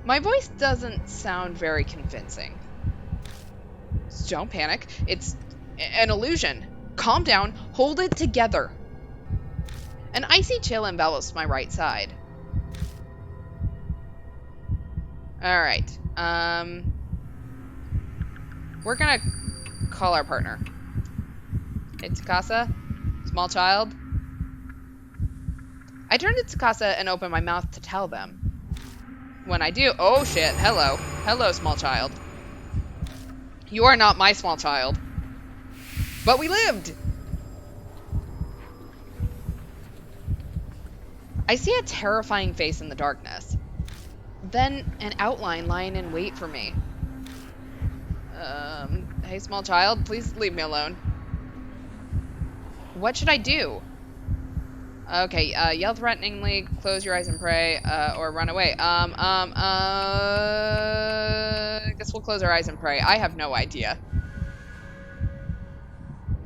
My voice doesn't sound very convincing. Don't panic. It's an illusion. Calm down. Hold it together. An icy chill envelops my right side. Alright. We're gonna call our partner. Hey, Tsukasa? Small child? I turn to Tsukasa and open my mouth to tell them. When I do, oh shit, hello. Hello, small child. You are not my small child. But we lived! I see a terrifying face in the darkness. Then an outline lying in wait for me. Hey small child, please leave me alone. What should I do? Okay, yell threateningly, close your eyes and pray, or run away. I guess we'll close our eyes and pray. I have no idea.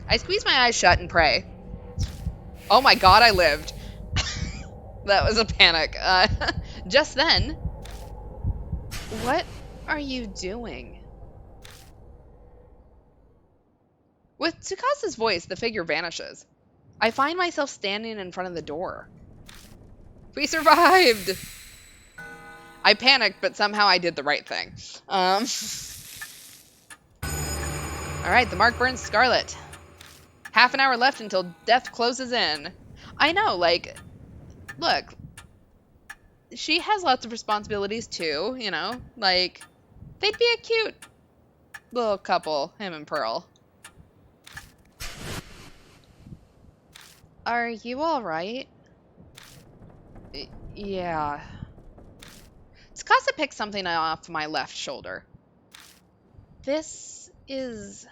I squeeze my eyes shut and pray. Oh my god, I lived. That was a panic. Just then... What are you doing? With Tsukasa's voice, the figure vanishes. I find myself standing in front of the door. We survived! I panicked, but somehow I did the right thing. Alright, the mark burns scarlet. Half an hour left until death closes in. I know, like, look, she has lots of responsibilities too, you know? Like, they'd be a cute little couple, him and Pearl. Are you alright? Yeah. Tsukasa picked something off my left shoulder. This is...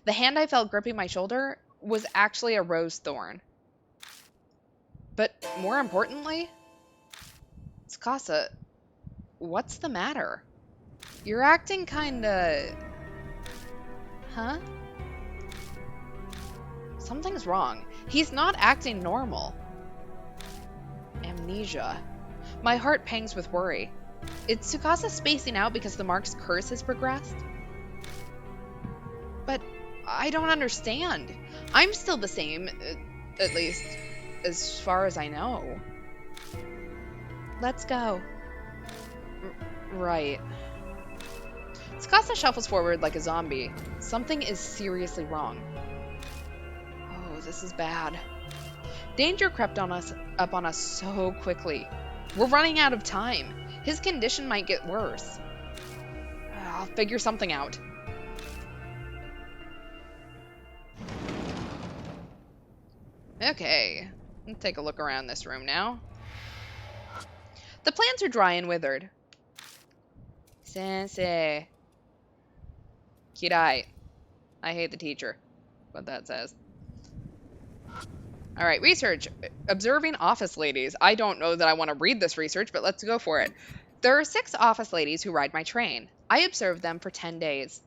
The hand I felt gripping my shoulder was actually a rose thorn. But more importantly, Tsukasa, what's the matter? You're acting kinda... Huh? Something's wrong. He's not acting normal. Amnesia. My heart pangs with worry. Is Tsukasa spacing out because the mark's curse has progressed? But I don't understand. I'm still the same, at least as far as I know. Let's go. Right. Tsukasa shuffles forward like a zombie. Something is seriously wrong. Oh, this is bad. Danger crept up on us so quickly. We're running out of time. His condition might get worse. I'll figure something out. Okay, let's take a look around this room now. The plants are dry and withered. Sensei. Kirai. I hate the teacher. What that says. Alright, research. Observing office ladies. I don't know that I want to read this research, but let's go for it. There are 6 office ladies who ride my train. I observed them for 10 days.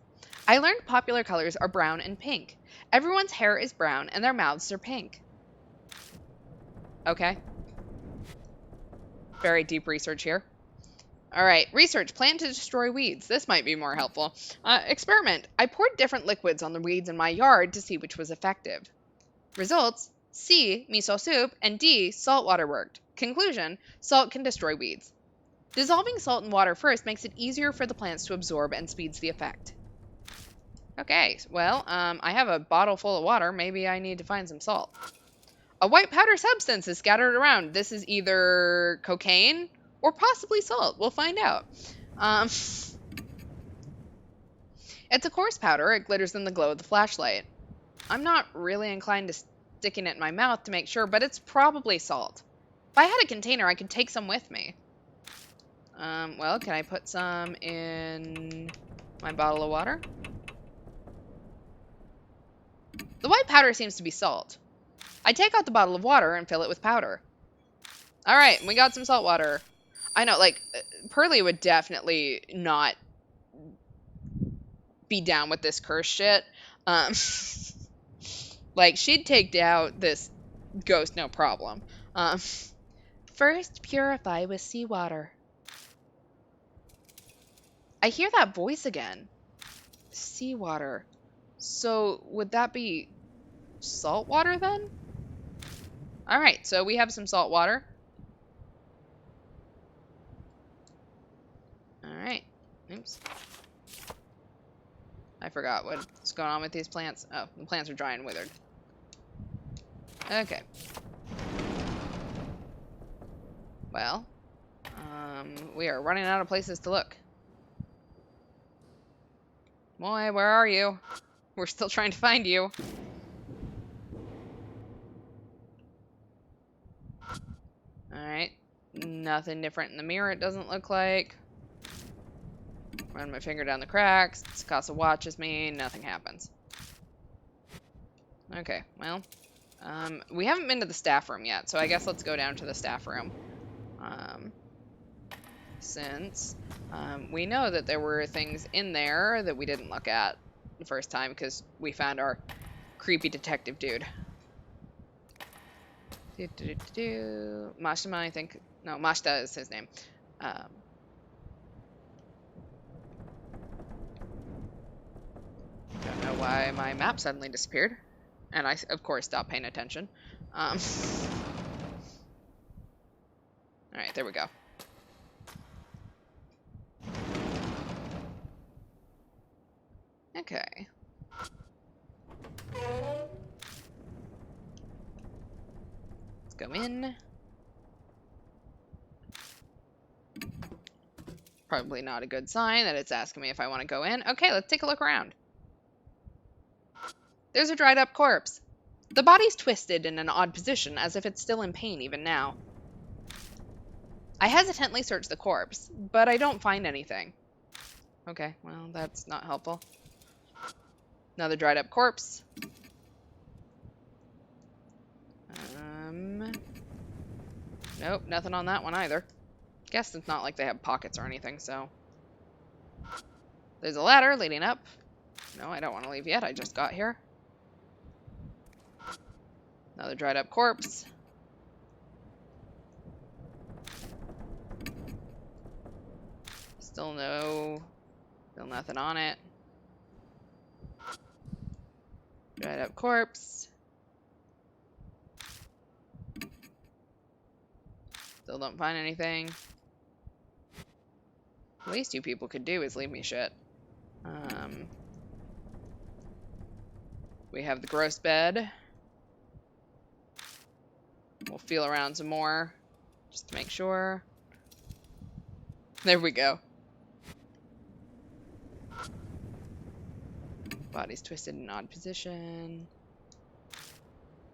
I learned popular colors are brown and pink. Everyone's hair is brown and their mouths are pink. Okay. Very deep research here. Alright, research. Plan to destroy weeds. This might be more helpful. Experiment. I poured different liquids on the weeds in my yard to see which was effective. Results. C. Miso soup. And D. Salt water worked. Conclusion. Salt can destroy weeds. Dissolving salt in water first makes it easier for the plants to absorb and speeds the effect. Okay, well, I have a bottle full of water. Maybe I need to find some salt. A white powder substance is scattered around. This is either cocaine or possibly salt. We'll find out. It's a coarse powder. It glitters in the glow of the flashlight. I'm not really inclined to sticking it in my mouth to make sure, but it's probably salt. If I had a container, I could take some with me. Well, can I put some in my bottle of water? The white powder seems to be salt. I take out the bottle of water and fill it with powder. Alright, we got some salt water. I know, like, Pearly would definitely not be down with this curse shit. Like, she'd take out this ghost no problem. First, purify with seawater. I hear that voice again. Seawater. So, would that be salt water then? Alright, so we have some salt water. Alright. Oops. I forgot what's going on with these plants. Oh, the plants are dry and withered. Okay. Well, we are running out of places to look. Boy, where are you? We're still trying to find you. Alright. Nothing different in the mirror, it doesn't look like. Run my finger down the cracks. Tsukasa watches me. Nothing happens. Okay, well. We haven't been to the staff room yet, so I guess let's go down to the staff room. Since we know that there were things in there that we didn't look at the first time because we found our creepy detective dude. Mashima, I think. No, Mashita is his name. Don't know why my map suddenly disappeared. And I, of course, stopped paying attention. Alright, there we go. Okay. Let's go in. Probably not a good sign that it's asking me if I want to go in. Okay, let's take a look around. There's a dried up corpse. The body's twisted in an odd position, as if it's still in pain even now. I hesitantly search the corpse, but I don't find anything. Okay, well, that's not helpful. Another dried up corpse. Nope, nothing on that one either. Guess it's not like they have pockets or anything, so. There's a ladder leading up. No, I don't want to leave yet. I just got here. Another dried up corpse. Still nothing on it. Dried up corpse. Still don't find anything. The least you people could do is leave me shit. We have the gross bed. We'll feel around some more, just to make sure. There we go. Body's twisted in an odd position.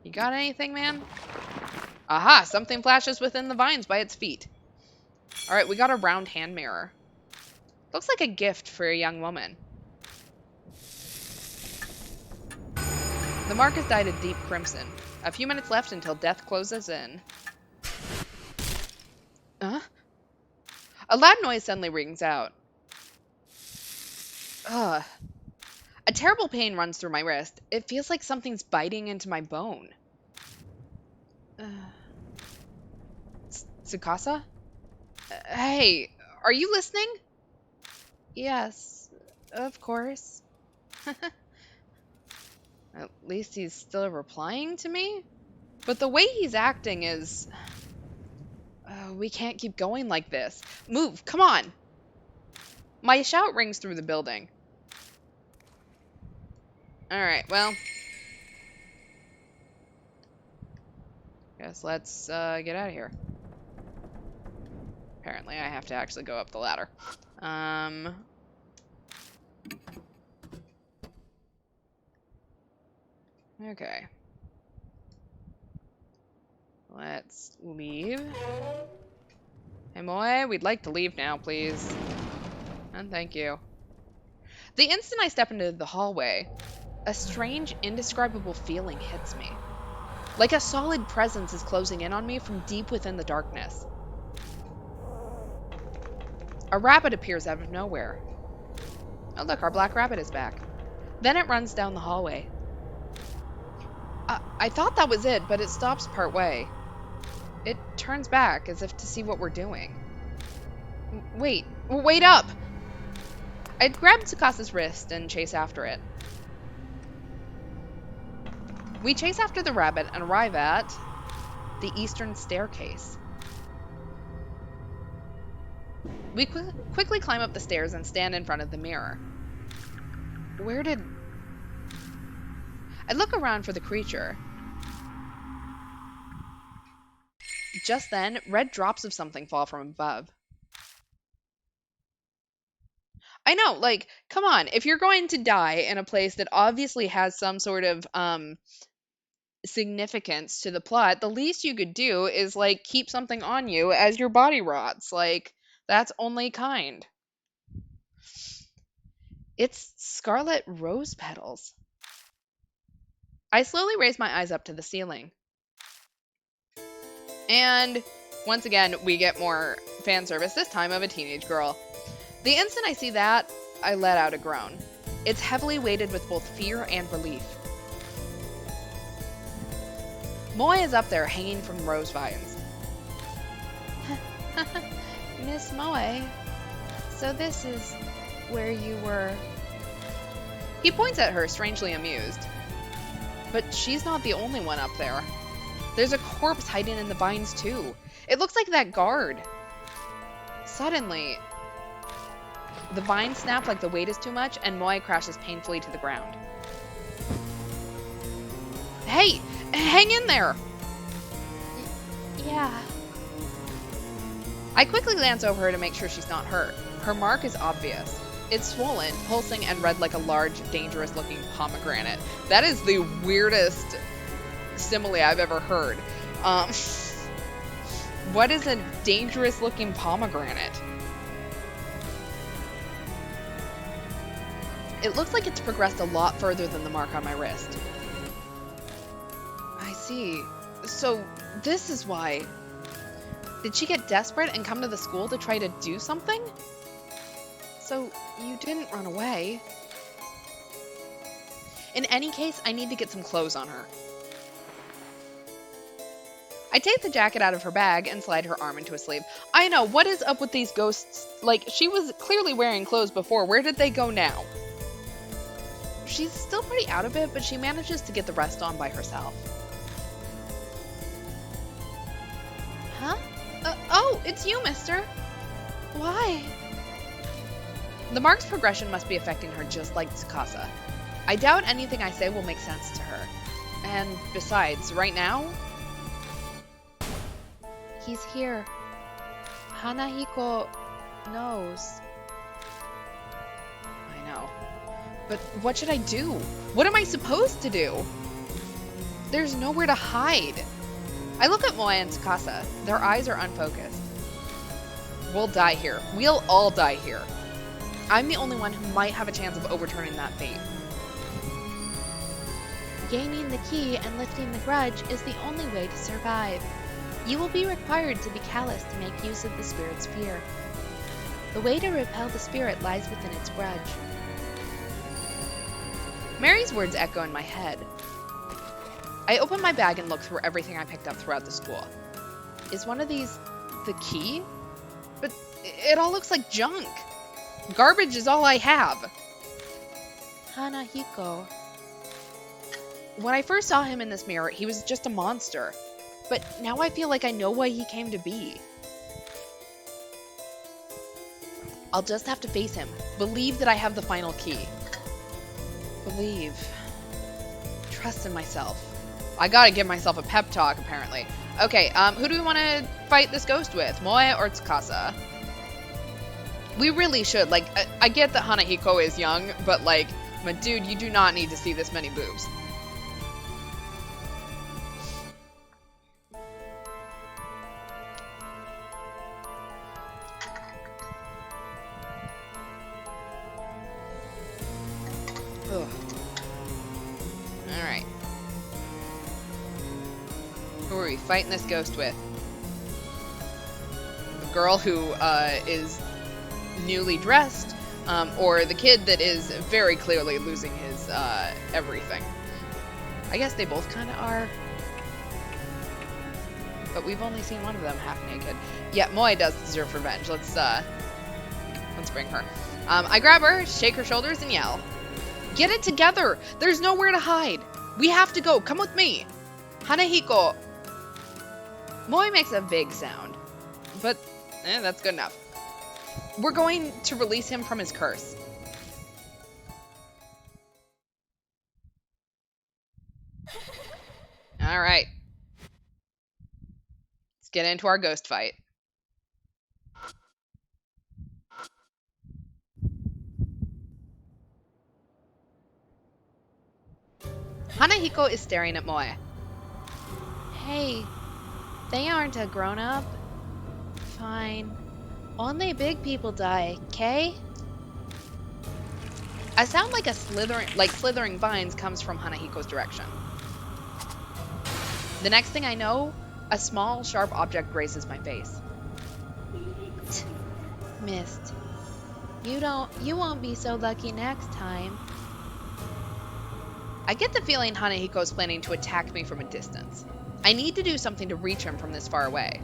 You got anything, man? Aha! Something flashes within the vines by its feet. Alright, we got a round hand mirror. Looks like a gift for a young woman. The mark is dyed a deep crimson. A few minutes left until death closes in. A loud noise suddenly rings out. Ugh. A terrible pain runs through my wrist. It feels like something's biting into my bone. Tsukasa? Hey, are you listening? Yes, of course. At least he's still replying to me? But the way he's acting is... we can't keep going like this. Move, come on! My shout rings through the building. Alright, well... guess let's get out of here. Apparently I have to actually go up the ladder. Okay. Let's leave. Hey, Moe, we'd like to leave now, please. And thank you. The instant I step into the hallway, a strange, indescribable feeling hits me. Like a solid presence is closing in on me from deep within the darkness. A rabbit appears out of nowhere. Oh look, our black rabbit is back. Then it runs down the hallway. I thought that was it, but it stops partway. It turns back as if to see what we're doing. Wait up! I'd grab Tsukasa's wrist and chase after it. We chase after the rabbit and arrive at the eastern staircase. We quickly climb up the stairs and stand in front of the mirror. I look around for the creature. Just then, red drops of something fall from above. I know, like, come on. If you're going to die in a place that obviously has some sort of significance to the plot, the least you could do is like keep something on you as your body rots. Like, that's only kind. It's scarlet rose petals. I slowly raise my eyes up to the ceiling. And once again, we get more fan service, this time of a teenage girl. The instant I see that, I let out a groan. It's heavily weighted with both fear and relief. Moe is up there hanging from rose vines. Miss Moe, so this is where you were. He points at her, strangely amused. But she's not the only one up there. There's a corpse hiding in the vines, too. It looks like that guard. Suddenly, the vines snap like the weight is too much, and Moe crashes painfully to the ground. Hey, hang in there! Yeah. I quickly glance over her to make sure she's not hurt. Her mark is obvious. It's swollen, pulsing, and red like a large, dangerous-looking pomegranate. That is the weirdest simile I've ever heard. What is a dangerous-looking pomegranate? It looks like it's progressed a lot further than the mark on my wrist. I see. So, this is why. Did she get desperate and come to the school to try to do something? So, you didn't run away. In any case, I need to get some clothes on her. I take the jacket out of her bag and slide her arm into a sleeve. I know, what is up with these ghosts? Like, she was clearly wearing clothes before. Where did they go now? She's still pretty out of it, but she manages to get the rest on by herself. Huh? Oh, it's you, mister. Why? The mark's progression must be affecting her just like Tsukasa. I doubt anything I say will make sense to her. And besides, right now, He's here. Hanahiko knows. I know. But what should I do? What am I supposed to do? There's nowhere to hide. I look at Moe and Tsukasa. Their eyes are unfocused. We'll die here. We'll all die here. I'm the only one who might have a chance of overturning that fate. Gaining the key and lifting the grudge is the only way to survive. You will be required to be callous to make use of the spirit's fear. The way to repel the spirit lies within its grudge. Mary's words echo in my head. I open my bag and look through everything I picked up throughout the school. Is one of these the key? But it all looks like junk. Garbage is all I have. Hanahiko. When I first saw him in this mirror, he was just a monster. But now I feel like I know why he came to be. I'll just have to face him. Believe that I have the final key. Believe. Trust in myself. I gotta give myself a pep talk, apparently. Okay, who do we want to fight this ghost with? Moe or Tsukasa? We really should. Like, I get that Hanahiko is young, but like, my dude, you do not need to see this many boobs. Ugh. Alright. Who are we fighting this ghost with? The girl who is newly dressed, or the kid that is very clearly losing his everything. I guess they both kind of are. But we've only seen one of them half naked. Yeah, Moe does deserve revenge. Let's bring her. I grab her, shake her shoulders, and yell. Get it together! There's nowhere to hide! We have to go! Come with me! Hanahiko! Moe makes a vague sound. But, that's good enough. We're going to release him from his curse. Alright. Let's get into our ghost fight. Hanahiko is staring at Moe. Hey, they aren't a grown-up. Fine. Only big people die, okay? A sound like slithering vines comes from Hanahiko's direction. The next thing I know, a small, sharp object grazes my face. Missed. You won't be so lucky next time. I get the feeling Hanahiko is planning to attack me from a distance. I need to do something to reach him from this far away.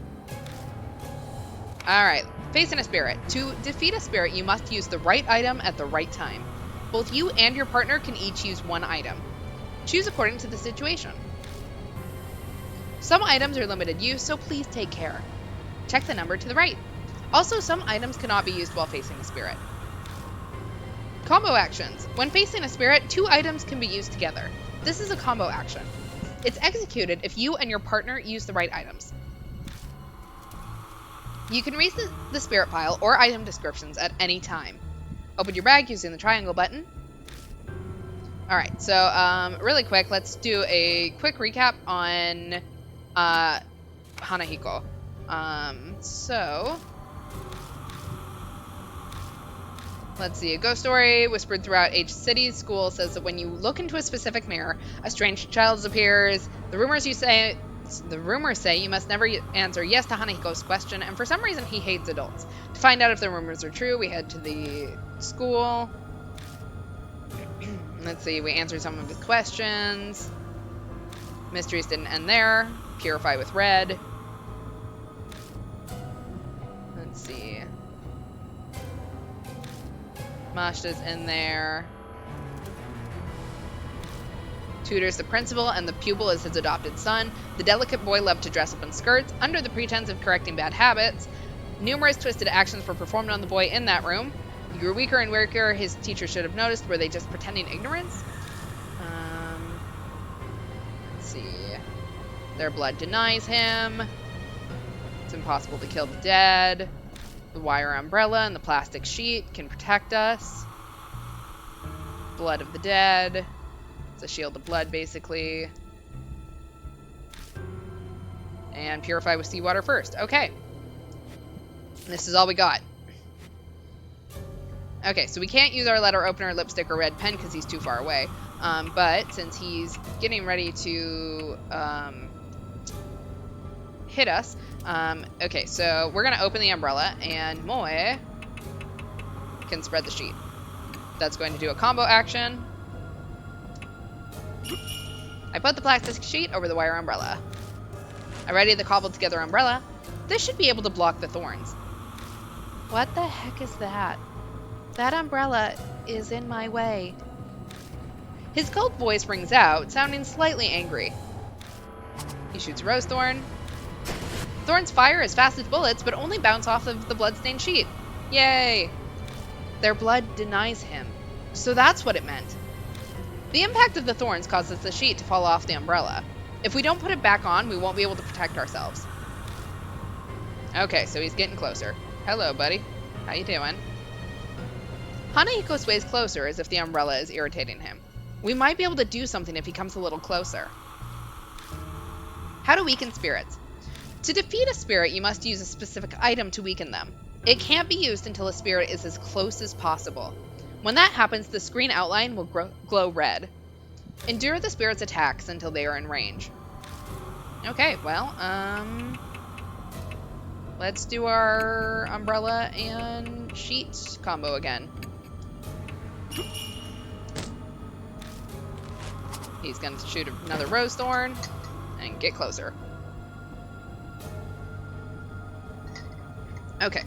Alright, facing a spirit. To defeat a spirit, you must use the right item at the right time. Both you and your partner can each use one item. Choose according to the situation. Some items are limited use, so please take care. Check the number to the right. Also, some items cannot be used while facing a spirit. Combo actions. When facing a spirit, 2 items can be used together. This is a combo action. It's executed if you and your partner use the right items. You can read the spirit file or item descriptions at any time. Open your bag using the triangle button. Alright, so really quick, let's do a quick recap on Hanahiko. Let's see. A ghost story whispered throughout H City's school says that when you look into a specific mirror, a strange child appears. The rumors say you must never answer yes to Hanahiko's question, and for some reason he hates adults. To find out if the rumors are true, we head to the school. Let's see. We answered some of his questions. Mysteries didn't end there. Purify with red. Let's see. Mashta's in there. Tutors the principal, and the pupil is his adopted son. The delicate boy loved to dress up in skirts, under the pretense of correcting bad habits. Numerous twisted actions were performed on the boy in that room. He grew weaker and weaker. His teacher should have noticed. Were they just pretending ignorance? Let's see. Their blood denies him. It's impossible to kill the dead. The wire umbrella and the plastic sheet can protect us. Blood of the dead. It's a shield of blood, basically. And purify with seawater first. Okay. This is all we got. Okay, so we can't use our letter opener, lipstick, or red pen because he's too far away. But since he's getting ready to hit us, okay, so we're going to open the umbrella, and Moe can spread the sheet. That's going to do a combo action. I put the plastic sheet over the wire umbrella. I ready the cobbled together umbrella. This should be able to block the thorns. What the heck is that? That umbrella is in my way. His cold voice rings out, sounding slightly angry. He shoots a rose thorn. Thorns fire as fast as bullets, but only bounce off of the bloodstained sheet. Yay! Their blood denies him. So that's what it meant. The impact of the thorns causes the sheet to fall off the umbrella. If we don't put it back on, we won't be able to protect ourselves. Okay, so he's getting closer. Hello, buddy. How you doing? Hanahiko sways closer as if the umbrella is irritating him. We might be able to do something if he comes a little closer. How to weaken spirits. To defeat a spirit, you must use a specific item to weaken them. It can't be used until a spirit is as close as possible. When that happens, the screen outline will glow red. Endure the spirit's attacks until they are in range. Okay, well, let's do our umbrella and sheet combo again. He's going to shoot another rose thorn and get closer. Okay.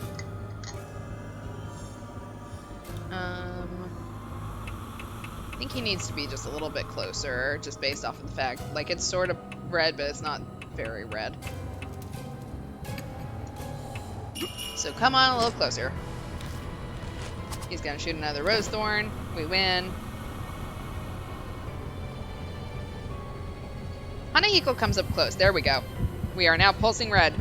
I think he needs to be just a little bit closer, just based off of the fact, like, it's sort of red, but it's not very red. So come on a little closer. He's gonna shoot another rose thorn. We win. Hanahiko comes up close. There we go. We are now pulsing red.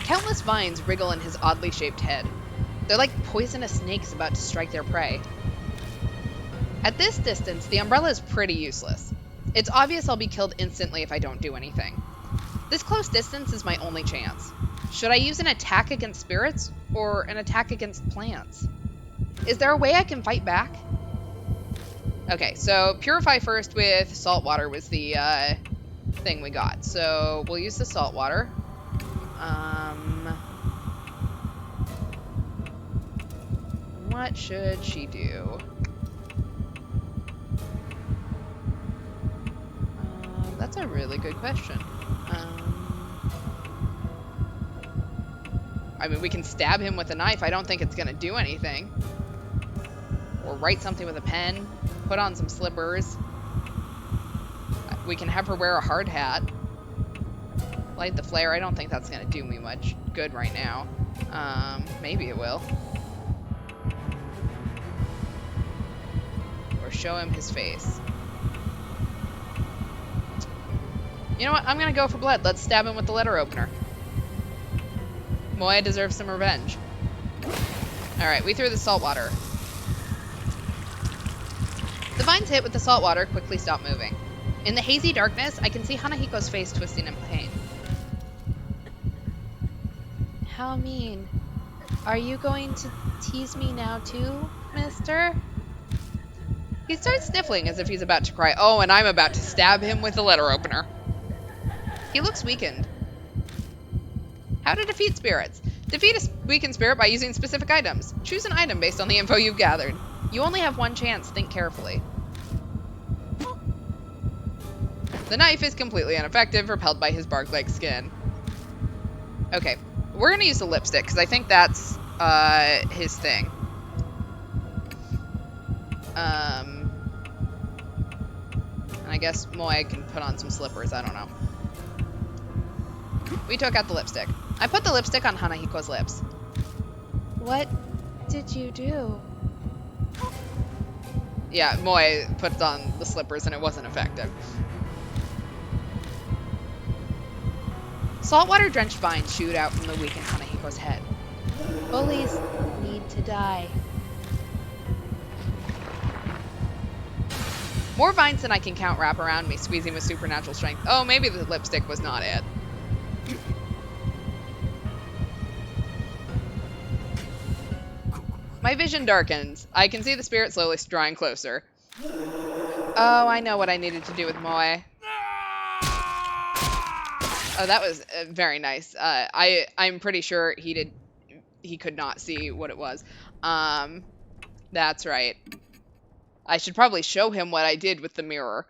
Countless vines wriggle in his oddly shaped head. They're like poisonous snakes about to strike their prey. At this distance, the umbrella is pretty useless. It's obvious I'll be killed instantly if I don't do anything. This close distance is my only chance. Should I use an attack against spirits or an attack against plants? Is there a way I can fight back? Okay, so purify first with salt water was the thing we got. So we'll use the salt water. What should she do? That's a really good question. I mean, we can stab him with a knife. I don't think it's going to do anything. Or write something with a pen. Put on some slippers. We can have her wear a hard hat. Light the flare. I don't think that's going to do me much good right now. Maybe it will. Or show him his face. You know what? I'm going to go for blood. Let's stab him with the letter opener. Moya deserves some revenge. Alright, we threw the salt water. The vines hit with the salt water quickly stopped moving. In the hazy darkness, I can see Hanahiko's face twisting in pain. How mean. Are you going to tease me now too, mister? He starts sniffling as if he's about to cry. Oh, and I'm about to stab him with the letter opener. He looks weakened. How to defeat spirits. Defeat a weakened spirit by using specific items. Choose an item based on the info you've gathered. You only have one chance. Think carefully. The knife is completely ineffective, repelled by his bark-like skin. Okay, we're going to use the lipstick, because I think that's his thing. And I guess Moya can put on some slippers, I don't know. We took out the lipstick. I put the lipstick on Hanahiko's lips. What did you do? Yeah, Moya put on the slippers and it wasn't effective. Saltwater-drenched vines shoot out from the weakened Hanahiko's head. Bullies need to die. More vines than I can count wrap around me, squeezing with supernatural strength. Oh, maybe the lipstick was not it. My vision darkens. I can see the spirit slowly drawing closer. Oh, I know what I needed to do with Moy. Oh, that was very nice. I'm pretty sure he could not see what it was. That's right. I should probably show him what I did with the mirror.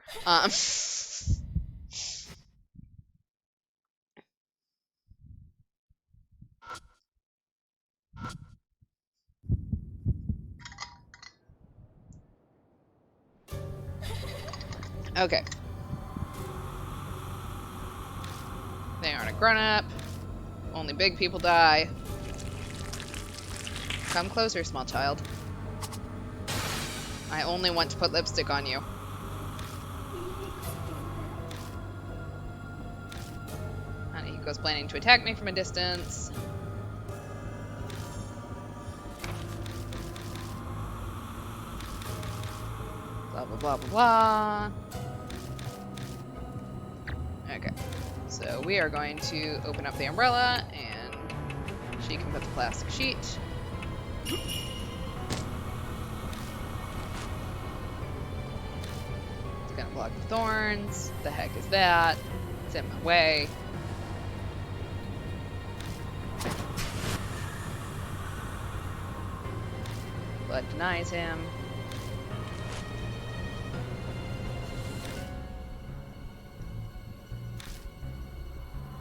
Okay. They aren't a grown-up. Only big people die. Come closer, small child. I only want to put lipstick on you. Hanahiko's planning to attack me from a distance. Blah, blah, blah, blah, blah. Okay. So we are going to open up the umbrella, and she can put the plastic sheet. It's gonna block the thorns. The heck is that? It's in my way. Blood denies him.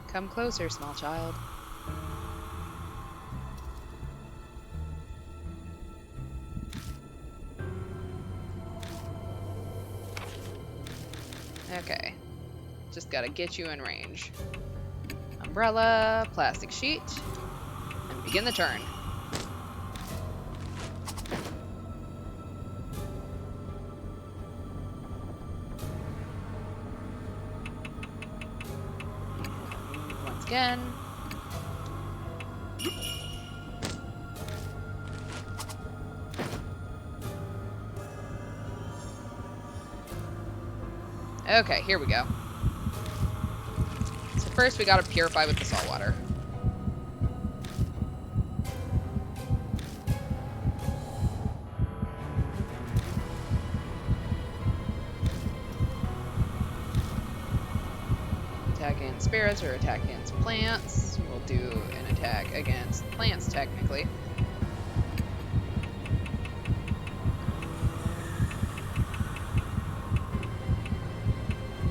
Come closer, small child. Okay. Just gotta get you in range. Umbrella, plastic sheet, and begin the turn. Once again. Okay, here we go. So first we gotta purify with the salt water. Attack against spirits or attack against plants. We'll do an attack against plants, technically.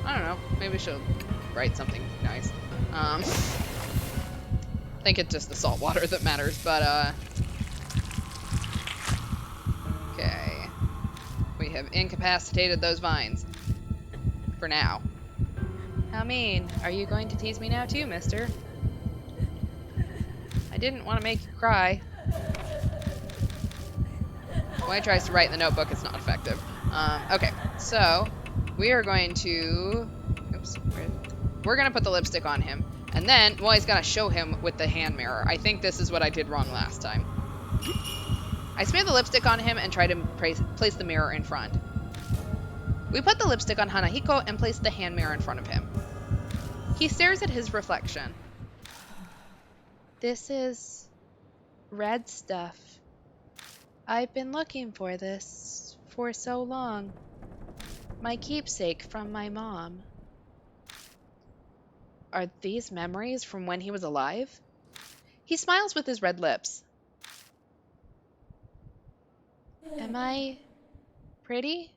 I don't know. Maybe she'll write something nice. I think it's just the salt water that matters, but, okay. We have incapacitated those vines. For now. How mean. Are you going to tease me now too, mister? I didn't want to make you cry. When he tries to write in the notebook, it's not effective. Okay, so we are going to... Oops. We're going to put the lipstick on him. And then, well, he's going to show him with the hand mirror. I think this is what I did wrong last time. I smeared the lipstick on him and tried to place the mirror in front. We put the lipstick on Hanahiko and placed the hand mirror in front of him. He stares at his reflection. This is red stuff. I've been looking for this for so long. My keepsake from my mom. Are these memories from when he was alive? He smiles with his red lips. Am I pretty?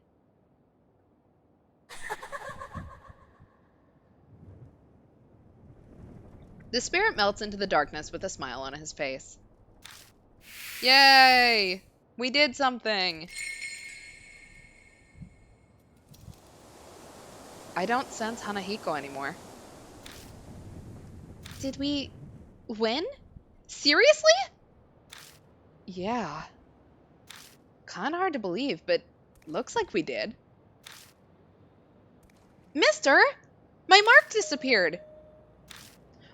The spirit melts into the darkness with a smile on his face. Yay! We did something! I don't sense Hanahiko anymore. Did we win? Seriously? Yeah. Kinda hard to believe, but looks like we did. Mister! My mark disappeared!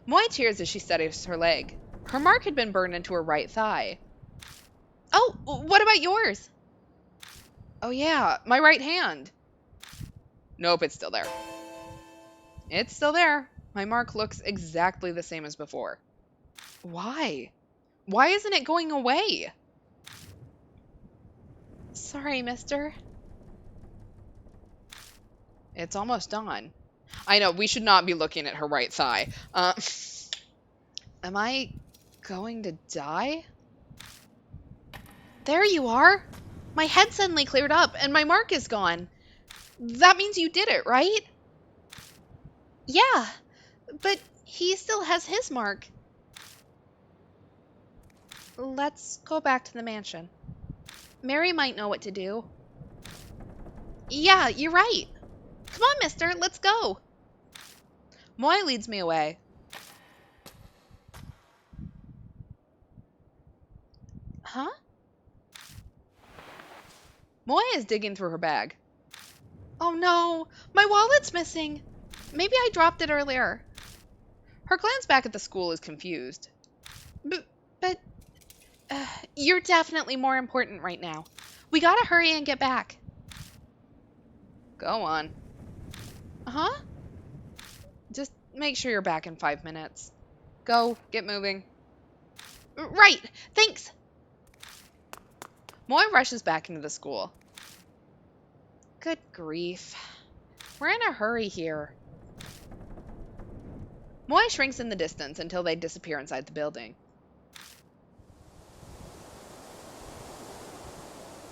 Moi cheers as she steadies her leg. Her mark had been burned into her right thigh. Oh, what about yours? Oh yeah, my right hand. Nope, it's still there. It's still there. My mark looks exactly the same as before. Why? Why isn't it going away? Sorry, mister. It's almost dawn. I know, we should not be looking at her right thigh. Am I going to die? There you are! My head suddenly cleared up, and my mark is gone. That means you did it, right? Yeah, but he still has his mark. Let's go back to the mansion. Mary might know what to do. Yeah, you're right. Come on, mister, let's go. Moi leads me away. Huh? Moi is digging through her bag. Oh no, my wallet's missing. Maybe I dropped it earlier. Her glance back at the school is confused. But you're definitely more important right now. We gotta hurry and get back. Go on. Huh? Just make sure you're back in 5 minutes. Go, get moving. Right, thanks. Moi rushes back into the school. Good grief. We're in a hurry here. Moi shrinks in the distance until they disappear inside the building.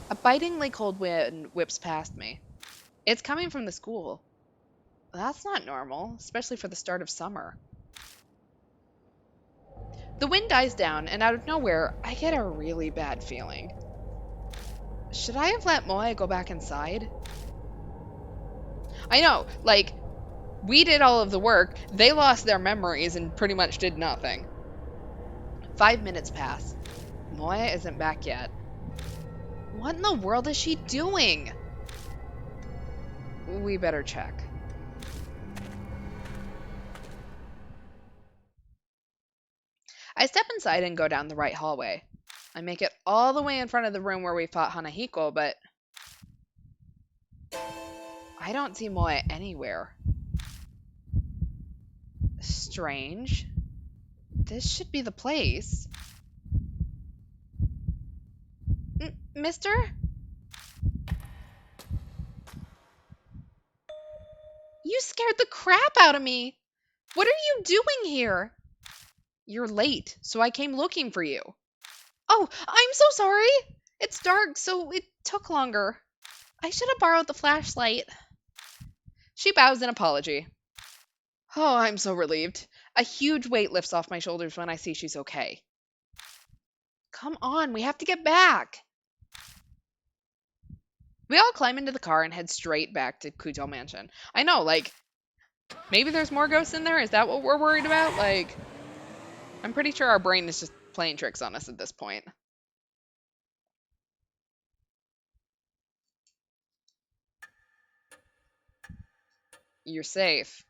A bitingly cold wind whips past me. It's coming from the school. That's not normal, especially for the start of summer. The wind dies down, and out of nowhere, I get a really bad feeling. Should I have let Moi go back inside? I know, like, we did all of the work, they lost their memories and pretty much did nothing. 5 minutes pass. Moi isn't back yet. What in the world is she doing? We better check. I step inside and go down the right hallway. I make it all the way in front of the room where we fought Hanahiko, but I I don't see Moe anywhere. Strange. This should be the place. Mister? You scared the crap out of me. What are you doing here? You're late, so I came looking for you. Oh, I'm so sorry. It's dark, so it took longer. I should have borrowed the flashlight. She bows in apology. Oh, I'm so relieved. A huge weight lifts off my shoulders when I see she's okay. Come on, we have to get back. We all climb into the car and head straight back to Kuto Mansion. I know, like, maybe there's more ghosts in there? Is that what we're worried about? Like, I'm pretty sure our brain is just playing tricks on us at this point. You're safe.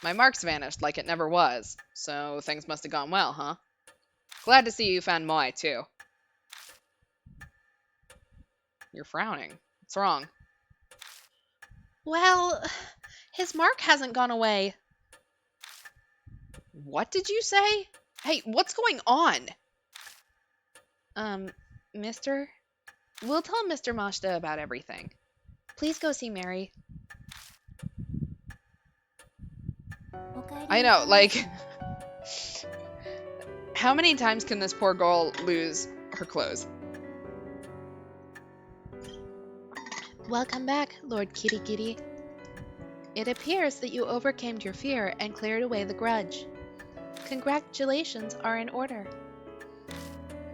My mark's vanished like it never was, so things must have gone well, huh? Glad to see you found Moai, too. You're frowning. What's wrong? Well, his mark hasn't gone away. What did you say? Hey, what's going on? Mister? We'll tell Mr. Mashta about everything. Please go see Mary. I know, like, how many times can this poor girl lose her clothes? Welcome back, Lord Kirigiri. It appears that you overcame your fear and cleared away the grudge. Congratulations are in order.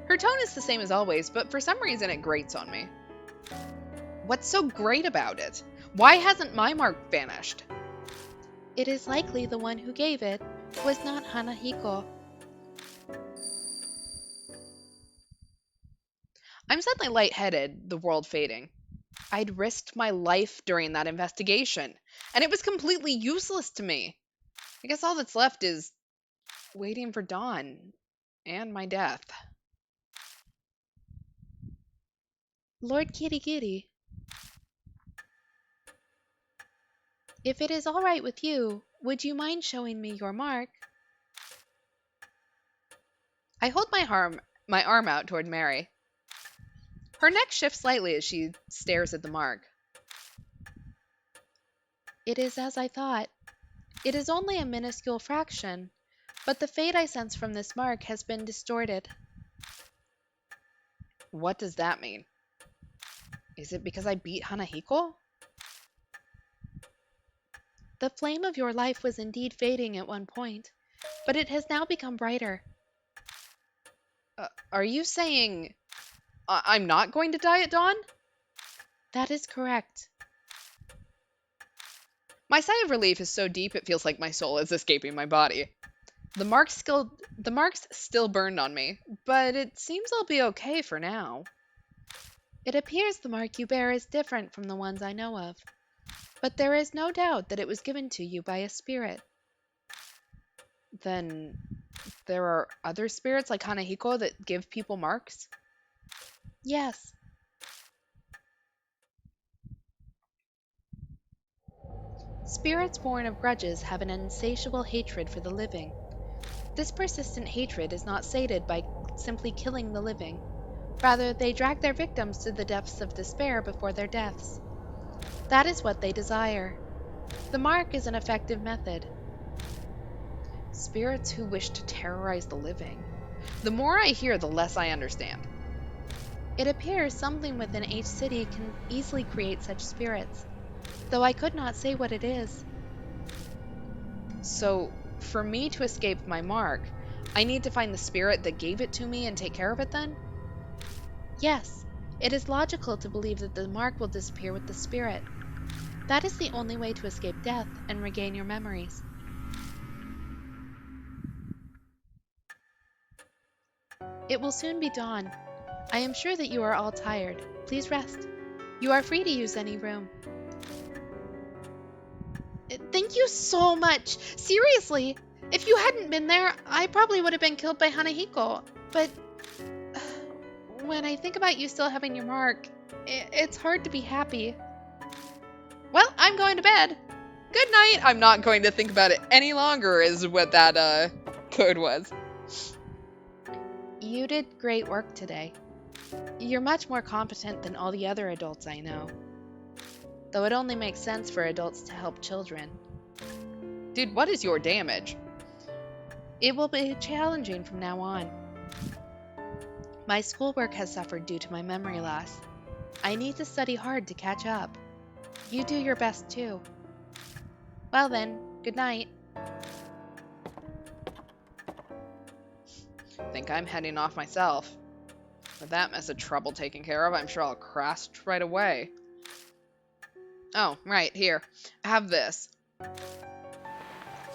Her tone is the same as always, but for some reason it grates on me. What's so great about it? Why hasn't my mark vanished? It is likely the one who gave it was not Hanahiko. I'm suddenly lightheaded, the world fading. I'd risked my life during that investigation, and it was completely useless to me. I guess all that's left is waiting for dawn and my death. Lord Kirigiri, if it is all right with you, would you mind showing me your mark? I hold my arm out toward Mary. Her neck shifts slightly as she stares at the mark. It is as I thought. It is only a minuscule fraction, but the fate I sense from this mark has been distorted. What does that mean? Is it because I beat Hanahiko? The flame of your life was indeed fading at one point, but it has now become brighter. Are you saying I'm not going to die at dawn? That is correct. My sigh of relief is so deep it feels like my soul is escaping my body. The marks still burned on me, but it seems I'll be okay for now. It appears the mark you bear is different from the ones I know of, but there is no doubt that it was given to you by a spirit. Then there are other spirits like Hanahiko that give people marks? Yes. Spirits born of grudges have an insatiable hatred for the living. This persistent hatred is not sated by simply killing the living. Rather, they drag their victims to the depths of despair before their deaths. That is what they desire. The mark is an effective method. Spirits who wish to terrorize the living. The more I hear, the less I understand. It appears something within each city can easily create such spirits, though I could not say what it is. So, for me to escape my mark, I need to find the spirit that gave it to me and take care of it then? Yes, it is logical to believe that the mark will disappear with the spirit. That is the only way to escape death and regain your memories. It will soon be dawn. I am sure that you are all tired. Please rest. You are free to use any room. Thank you so much. Seriously, if you hadn't been there, I probably would have been killed by Hanahiko. But when I think about you still having your mark, it's hard to be happy. Well, I'm going to bed. Good night. I'm not going to think about it any longer is what that code was. You did great work today. You're much more competent than all the other adults I know. Though it only makes sense for adults to help children. Dude, what is your damage? It will be challenging from now on. My schoolwork has suffered due to my memory loss. I need to study hard to catch up. You do your best too. Well then, good night. Think I'm heading off myself. With that mess of trouble taken care of, I'm sure I'll crash right away. Oh, right, here. Have this.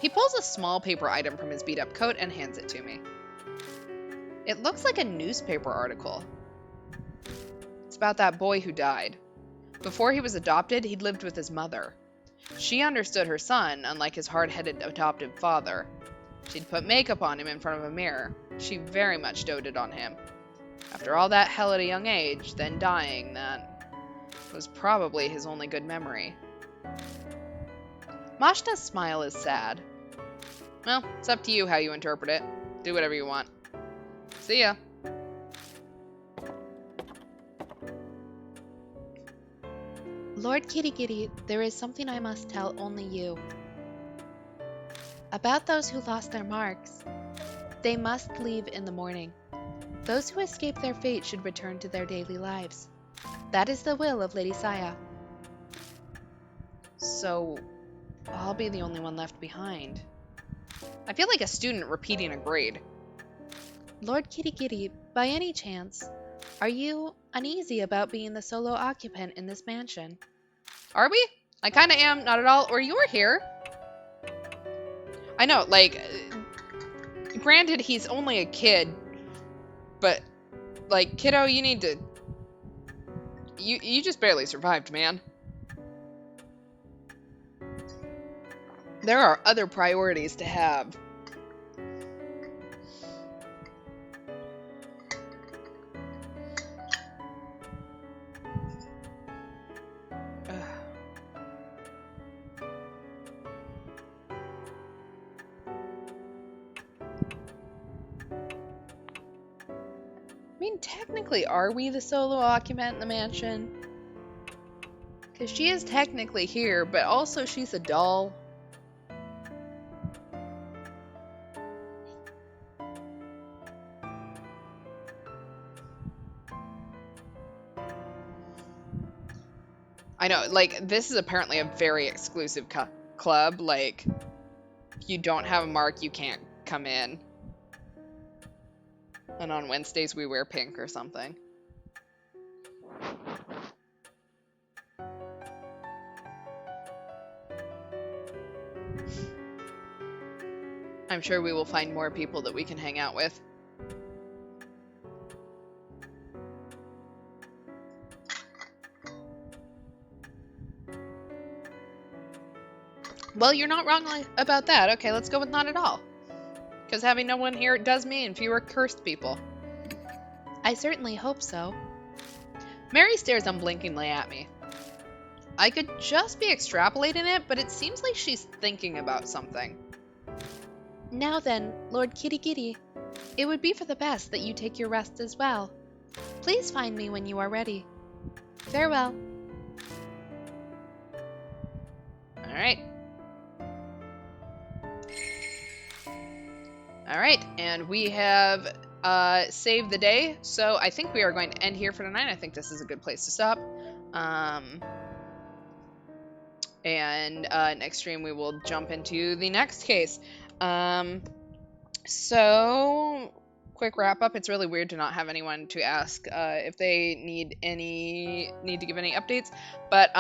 He pulls a small paper item from his beat-up coat and hands it to me. It looks like a newspaper article. It's about that boy who died. Before he was adopted, he'd lived with his mother. She understood her son, unlike his hard-headed adoptive father. She'd put makeup on him in front of a mirror. She very much doted on him. After all that hell at a young age, then dying, that was probably his only good memory. Mashta's smile is sad. Well, it's up to you how you interpret it. Do whatever you want. See ya. Lord Kirigiri, there is something I must tell only you. About those who lost their marks. They must leave in the morning. Those who escape their fate should return to their daily lives. That is the will of Lady Saya. So, I'll be the only one left behind. I feel like a student repeating a grade. Lord Kirigiri, by any chance, are you uneasy about being the solo occupant in this mansion? Are we? I kinda am, not at all. Or you're here. I know, like, granted, he's only a kid, but, like, kiddo, you need to... You just barely survived, man. There are other priorities to have. I mean, technically, are we the solo occupant in the mansion? Because she is technically here, but also she's a doll. I know, like, this is apparently a very exclusive club. Like, if you don't have a mark, you can't come in. And on Wednesdays, we wear pink or something. I'm sure we will find more people that we can hang out with. Well, you're not wrong about that. Okay, let's go with not at all. Because having no one here does mean fewer cursed people. I certainly hope so. Mary stares unblinkingly at me. I could just be extrapolating it, but it seems like she's thinking about something. Now then, Lord Kirigiri, it would be for the best that you take your rest as well. Please find me when you are ready. Farewell. Alright. Alright, and we have saved the day, so I think we are going to end here for tonight. I think this is a good place to stop. And next stream we will jump into the next case. So, quick wrap up. It's really weird to not have anyone to ask if they need to give any updates. But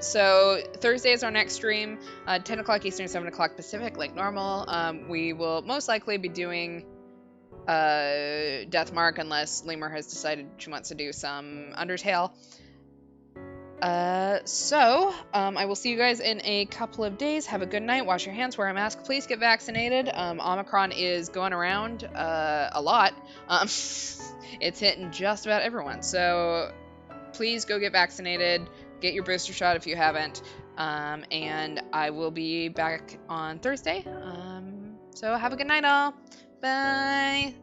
so Thursday is our next stream, 10 o'clock Eastern, 7 o'clock Pacific, like normal. We will most likely be doing Deathmark unless Lemur has decided she wants to do some Undertale. I will see you guys in a couple of days. Have a good night. Wash your hands. Wear a mask. Please get vaccinated. Omicron is going around a lot. It's hitting just about everyone. So please go get vaccinated. Get your booster shot if you haven't. And I will be back on Thursday. So have a good night, all. Bye.